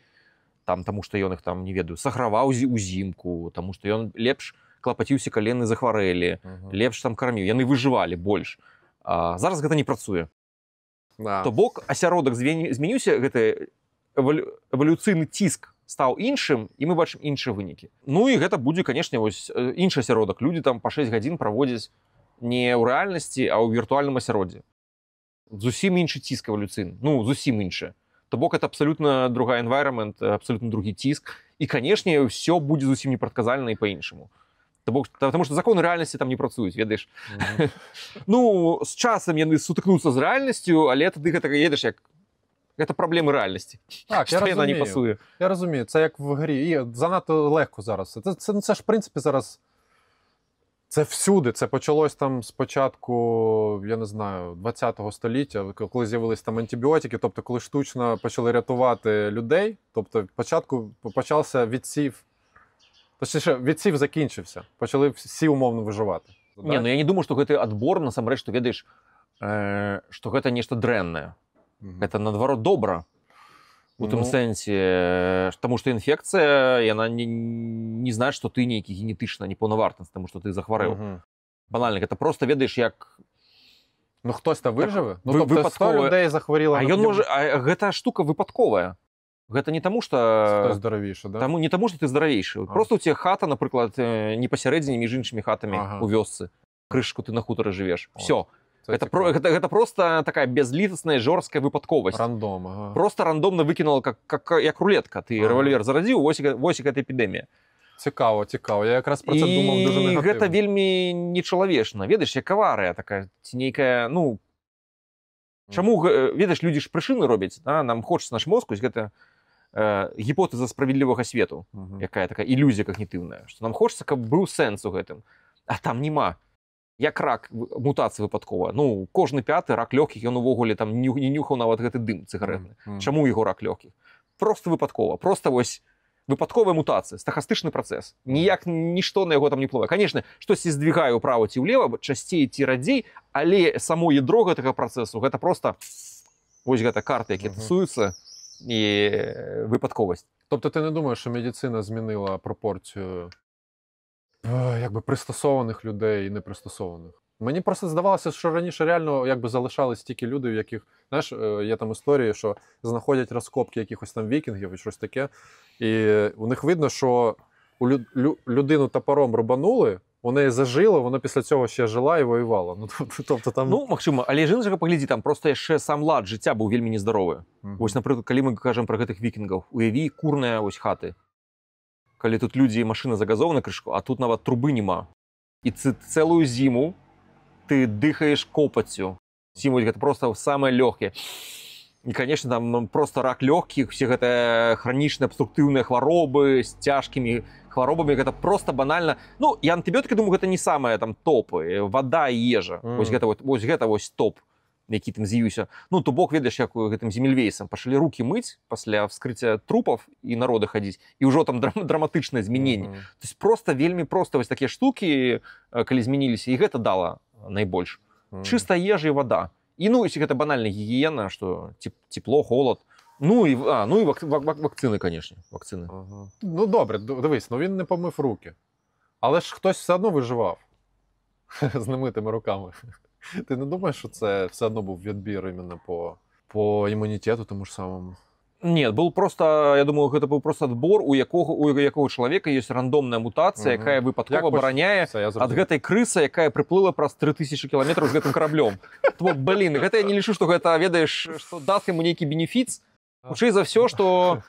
там, таму што ён іх там, не ведаю, саграваў узімку, таму што ён лепш клапаціўся, калі яны захварэлі, лепш там карміў, яны выжывалі больш. Зараз гэта не працуе. То бок асяродак змяніўся, гэты эвалюцыйны ціск стаў іншым, і мы бачым іншыя вынікі. Ну і гэта будзе, канешне, вось іншы асяродак. Людзі там па 6 гадзін праводзяць не ў рэальнасці, а ў віртуальным асяроддзі. Зусім іншы ціск эвалюцыйны. Ну, зусім іншы. То бок это абсалютна другая environment, абсалютна другі ціск. І, канешне, ўсё будзе зусім непрадказальна і па-іншаму. Потому что законы рэальнасці там не працуюць, ведаеш. Ну, з часам яны сутыкнуцца з рэальнасцю, але тады гэта, едаш, як гэта праблемы рэальнасці. Так, я розумію. Не пасуе. Я розумію, це як в грі. І занадто легко зараз. Це ж, в принципі, зараз це всюди. Це почалось там з початку, я не знаю, 20-го століття, коли з'явились там антибіотики, тобто коли штучно почали рятувати людей, тобто спочатку почався відсів. Точніше, відсів закінчився. Почали всі умовно виживати. Не, ну я не думаю, што гэты адбор, насамрэч, што ведаеш, што гэта нешта дрэннае. Гэта, наадварот, добра. У тым сэнсе, таму што інфекцыя, яна не знае, што ты нейкі генетычна непаўнавартасны, таму што ты захварэў. Банальна, гэта просто, ведаеш, як... Ну, хтось-то выжыве? Ну, тобто 100 людей захворіла. А гэта штука выпадковая. Гэта не таму, што... Здаравейшы, да? Не таму, што ты здаравейшы. Просто у цябе хата, напрыклад, не пасярэдзіне між іншымі хатамі у вёсцы. Крышку ты на хутары жывеш. Всё. Гэта просто такая бязлітасная жорсткая выпадковасць. Рандом, ага. Просто рандомна выкінула, як рулетка. Ты рэвальвер зарадзіў, вось гэта эпідэмія. Цікаво. Я якраз про це думав дуже негативно. І гэта вельмі нечалавечна. Ведаеш, як аварыя такая, ці нейкая, чаму, ведаеш, людзі ж прычыны робяць, нам хочацца наш мозг, гэта гіпотэза справядлівага свету, якая такая ілюзія когнітыўная, што нам хочацца, каб быў сэнс у гэтым, а там няма. Як рак мутацыі выпадкова. Кожны пяты рак лёгкіх, ён увогуле там не нюхаў нават гэты дым цыгарэтны. Чаму яго рак лёгкіх? Просто выпадкова. Просто вось выпадковая мутацыя, стахастычны працэс. Ніяк нішто на яго там не плывае. Канешне, штосьці здвігае ўправа ці ўлева, часцей ці радзей, але само ядро гэтага працэсу гэта просто вось гэта карты, якія тасуюцца, і выпадковасць. Тобто ти не думаєш, що медицина змінила пропорцію пристосованих людей і непристосованих? Мені просто здавалося, що раніше реально залишались тільки люди, в яких, знаєш, є там історії, що знаходять розкопки якихось там вікінгів і щось таке, і у них видно, що людину топором рубанули, вона і зажила, вона після цього ще жила і воювала. Тобто там... Максима, але з іншага паглядзі, там просто яшчэ сам лад жыцця быў вельмі нездаровы. Вось, напрыклад, калі мы кажам пра гэтых вікінгаў, уяві курныя вось хаты. Калі тут людзі і машына загазована крышку, а тут нават трубы няма. І цэлую зіму ты дыхаеш копаццю. Зіму гэта просто самае лёгкае. І, конечно, там просто рак лёгкіх, все гэта хранічныя абструктыўныя хваробы з цяжкімі хваробамі, гэта просто банальна. І антыбіётыкі, думаю, гэта не самае там топы. Вада і ежа. Вось гэта топ, які там з'явіўся. То бок, ведаеш, як гэтым земельвейсам пачалі рукі мыць пасля вскрыцця трупаў і народа хадзіць. І ўжо там драматычнае змяненне. То есть просто вельмі проста вось такія штукі, калі змяніліся, і гэта дала найбольш. Чыстая ежа і вада. І, если гэта банальная гігіена, што тепло, холод. І вакцини, конечно. Вакцини. Добре, дивись, він не помив руки. Але ж хтось все одно виживав з немитими руками. Ти не думаєш, що це все одно був відбір іменно по імунітету тому ж самому? Нет, был просто, я думаю, гэта быў просто адбор, у якого чалавека ёсць рандомная мутацыя, якая выпадкова абараняе ад гэтай крысы, якая прыплыла праз 3000 кіламетраў з гэтым караблём. Гэта я не лічу, што гэта, ведаеш, што даст яму нейкі бенефіц. Хутчэй за ўсё, што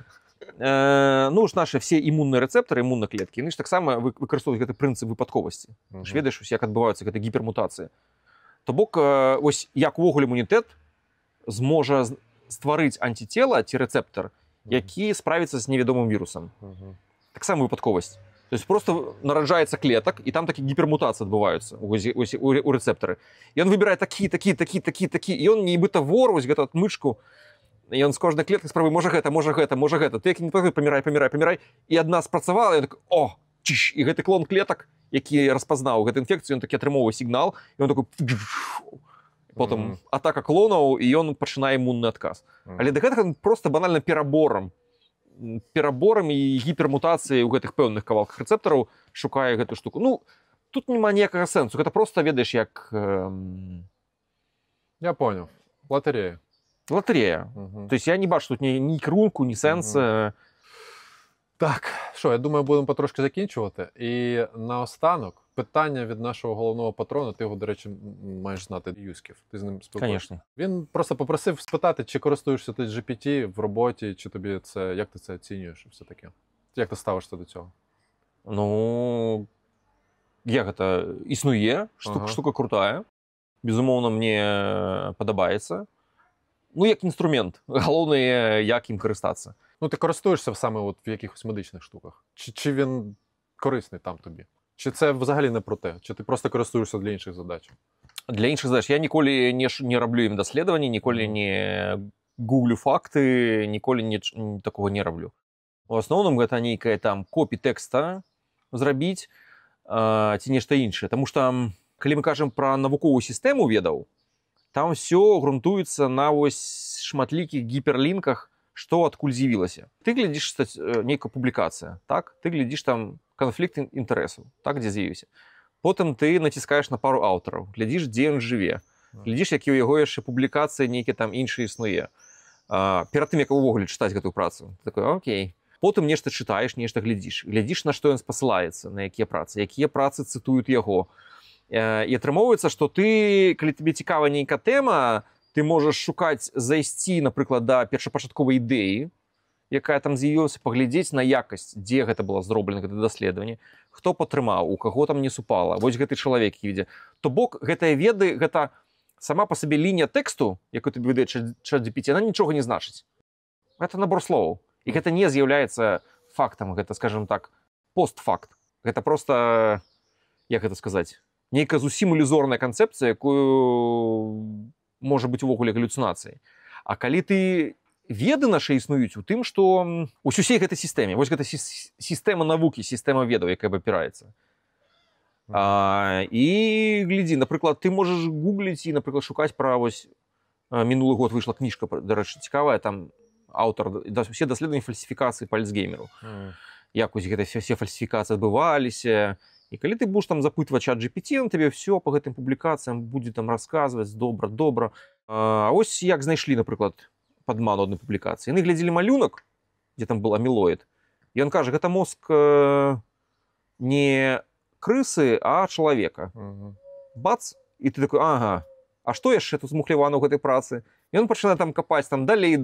наши все імунныя рэцэптары, імунныя клеткі, яны ж таксама выкарыстоўваюць гэты прынцып выпадковасці. Ведаеш, як адбываюцца гэты гіпермутацыі. То бок, вось як увогуле імунітэт зможа стварыць антицела ці рэцэптар, які справіцца з невядомым вірусам. Таксама выпадковасць. То есть просто нараджаецца клетак, і там такі гіпермутацыі адбываюцца у рэцэптары. І ён выбірае такі, і ён нібыта вор, вось гэту мышку, і ён з кожнай клеткай спрабуе, можа гэта. Ты як не памірай. І адна спрацавала, і ён так, чыш, і гэты клон клетак, які распазнаў гэту інфекцыю, ён такі атрымоўвае сігнал, і ён такой... Потым атака клонаў, і ён пачынае імунны адказ. Але да гэтага просто банальна пераборам і гіпермутацыяй у гэтых пэўных кавалках рэцэптараў шукае гэтую штуку. Тут няма ніякага сэнсу. Гэта просто, ведаеш, як... Я понял. Лотерея. То есть я не бачу тут ні керунку, ні сенс. Так, що, я думаю, будемо потрошки закінчувати. І наостанок, питання від нашого головного патрона, ти його, до речі, маєш знати, Юськів. Ти з ним спілкуєшся. Конечно. Він просто попросив спитати, чи користуєшся ти GPT в роботі, чи тобі це, як ти це оцінюєш і все таке. Як ти ставишся до цього? Як гэта існує, штука крутая. Безумоўна, мне падабаецца. Як інструмент. Галоўнае, як ім карыстацца. Ти користуєшся саме в якихось медичних штуках? Чи він корисний там тобі? Чи це взагалі не про те? Чи ти просто користуєшся для інших задач? Для інших задач. Я ніколи не роблю їм дослідження, ніколи не гуглю факти, ніколи такого не роблю. В основному гэта нейкая там копі тэкста зрабіць ці нешта іншае. Таму што, калі мы кажам пра навуковую сістэму ведаў, там все грунтуецца на вось шматлікіх гіперлінках, што адкуль з'явілася. Ты глядзіш нейкая публікацыя, так? Ты глядзіш там канфлікт інтарэсаў, так, дзе з'явіўся. Потым ты націскаеш на пару аўтараў, глядзіш, дзе ён жыве, глядзіш, які ў яго яшчэ публікацыі нейкі там іншы існуе. Перад тым, як увогуле чытаць гэтую працу. Ты такой, окей. Потым нешта чытаеш, нешта глядзіш. Глядзіш, на што ён спасылаецца, на якія працы цытуюць яго. І атрымоўваецца, што ты, калі табе цікава нейкая тэма, ты можаш шукаць, зайсці, напрыклад, да першапачатковай ідэі, якая там з'явілася, паглядзець на якасць, дзе гэта было зроблена, гэта даследаванне, хто падтрымаў, у каго там не супала, вось гэты чалавек ідзе. То бок гэтыя веды, гэта сама па сабе лінія тэксту, якую тобі выдае ChatGPT, она нічога не значыць. Гэта набор словаў. І гэта не з'яўляецца фактам, гэта, скажем так, постфакт. Гэта проста, як гэта сказаць, нейкая зусім ілюзорная канцэпцыя, якую можа быць увогуле галюцынацыяй. А калі ты веды нашы існуюць у тым, што у усей гэтай сістэме, вось гэта сістэма навукі, сістэма ведаў, якая абапіраецца. І глядзі, напрыклад, ты можаш гугліць і, напрыклад, шукаць пра вось мінулы год выйшла кніжка, дарэчы, цікавая, там аўтар, усе даследаванні фальсіфікацыі па Альцгеймеру. Як вось гэта все фальсіфікацыі адбываліся. І калі ты будзеш там запытваць ChatGPT, он табе все по гэтым публікацыям будзе там расказваць добра. А ось як знайшлі, напрыклад, падман у адной публікацыі. Яны глядзелі малюнак, дзе там был амілоід. І ён кажа, гэта мозг не крысы, а чалавека. Бац! І ты такой, ага, а што яшчэ тут змухлявана ў гэтай працы? І ён пачынае там капаць там далей.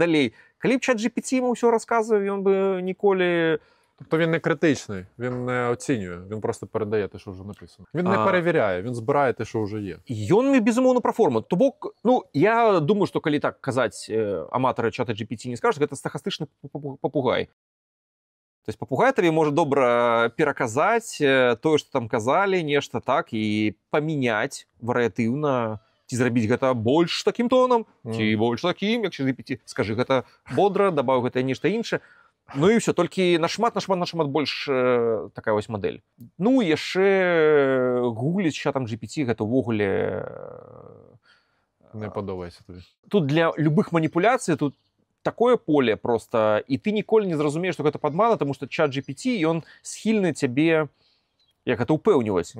Калі б ChatGPT йому ўсё расказваў, ён бы ніколі... Тобто він не критичний, він не оцінює, він просто передає те, що вже написано. Він не перевіряє, він збирає те, що вже є. Ён, безумоўна, пра форму. То бок, ну, я думаю, што калі так казаць, аматары чата GPT не скажуць, гэта стахастычны папугай. То есть папугай табе можа добра пераказаць тое, што там казалі, нешта так, і памяняць варыятыўна, ці зрабіць гэта больш такім тонам, ці больш такім, як GPT. Скажы, гэта бодра, дабаў гэта нешта іншае. Ну і ўсё, толькі нашмат больш такая вось мадэль. Ну, яшчэ гугліць чатам GPT гэта ўвогуле... Не падобаецца тобі. Тут для любых маніпуляцый тут такое поле проста, і ты ніколі не зразумееш, што гэта падмана, таму што чат GPT, ён схільны цябе, як гэта, упэўніваць.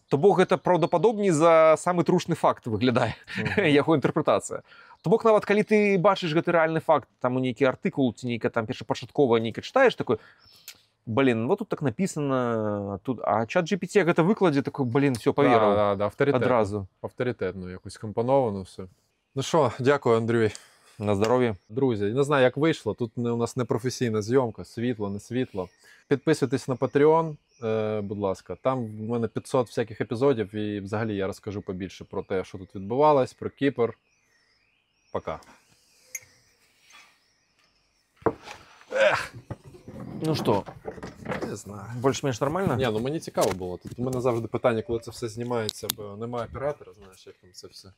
То бок гэта праўдападобней за самы трушны факт выглядае, яго інтэрпрэтацыя. То бок нават калі ты бачыш гэты рэальны факт, там у нейкі артыкул ці нейка там першапачаткова нейка чытаеш, такой, блин, вот тут так написано, тут, а чат GPT гэта выкладзе, такой, блин, все, поверыў. Да, адразу. Авторитетно, якось компоновано все. Ну що, дякую, Андрій. На здоров'я. Друзі, не знаю, як вийшло, тут у нас непрофесійна зйомка, світло, не світло. Підписуйтесь на Patreon, будь ласка. Там в мене 500 всяких епізодів, і взагалі я розкажу побільше про те, що тут відбувалось, про Кіпр. Пока. Ну що? Не знаю. Більш-менш нормально? Ні, ну мені цікаво було. Тут у мене завжди питання, коли це все знімається, бо немає оператора, знаєш, як там це все.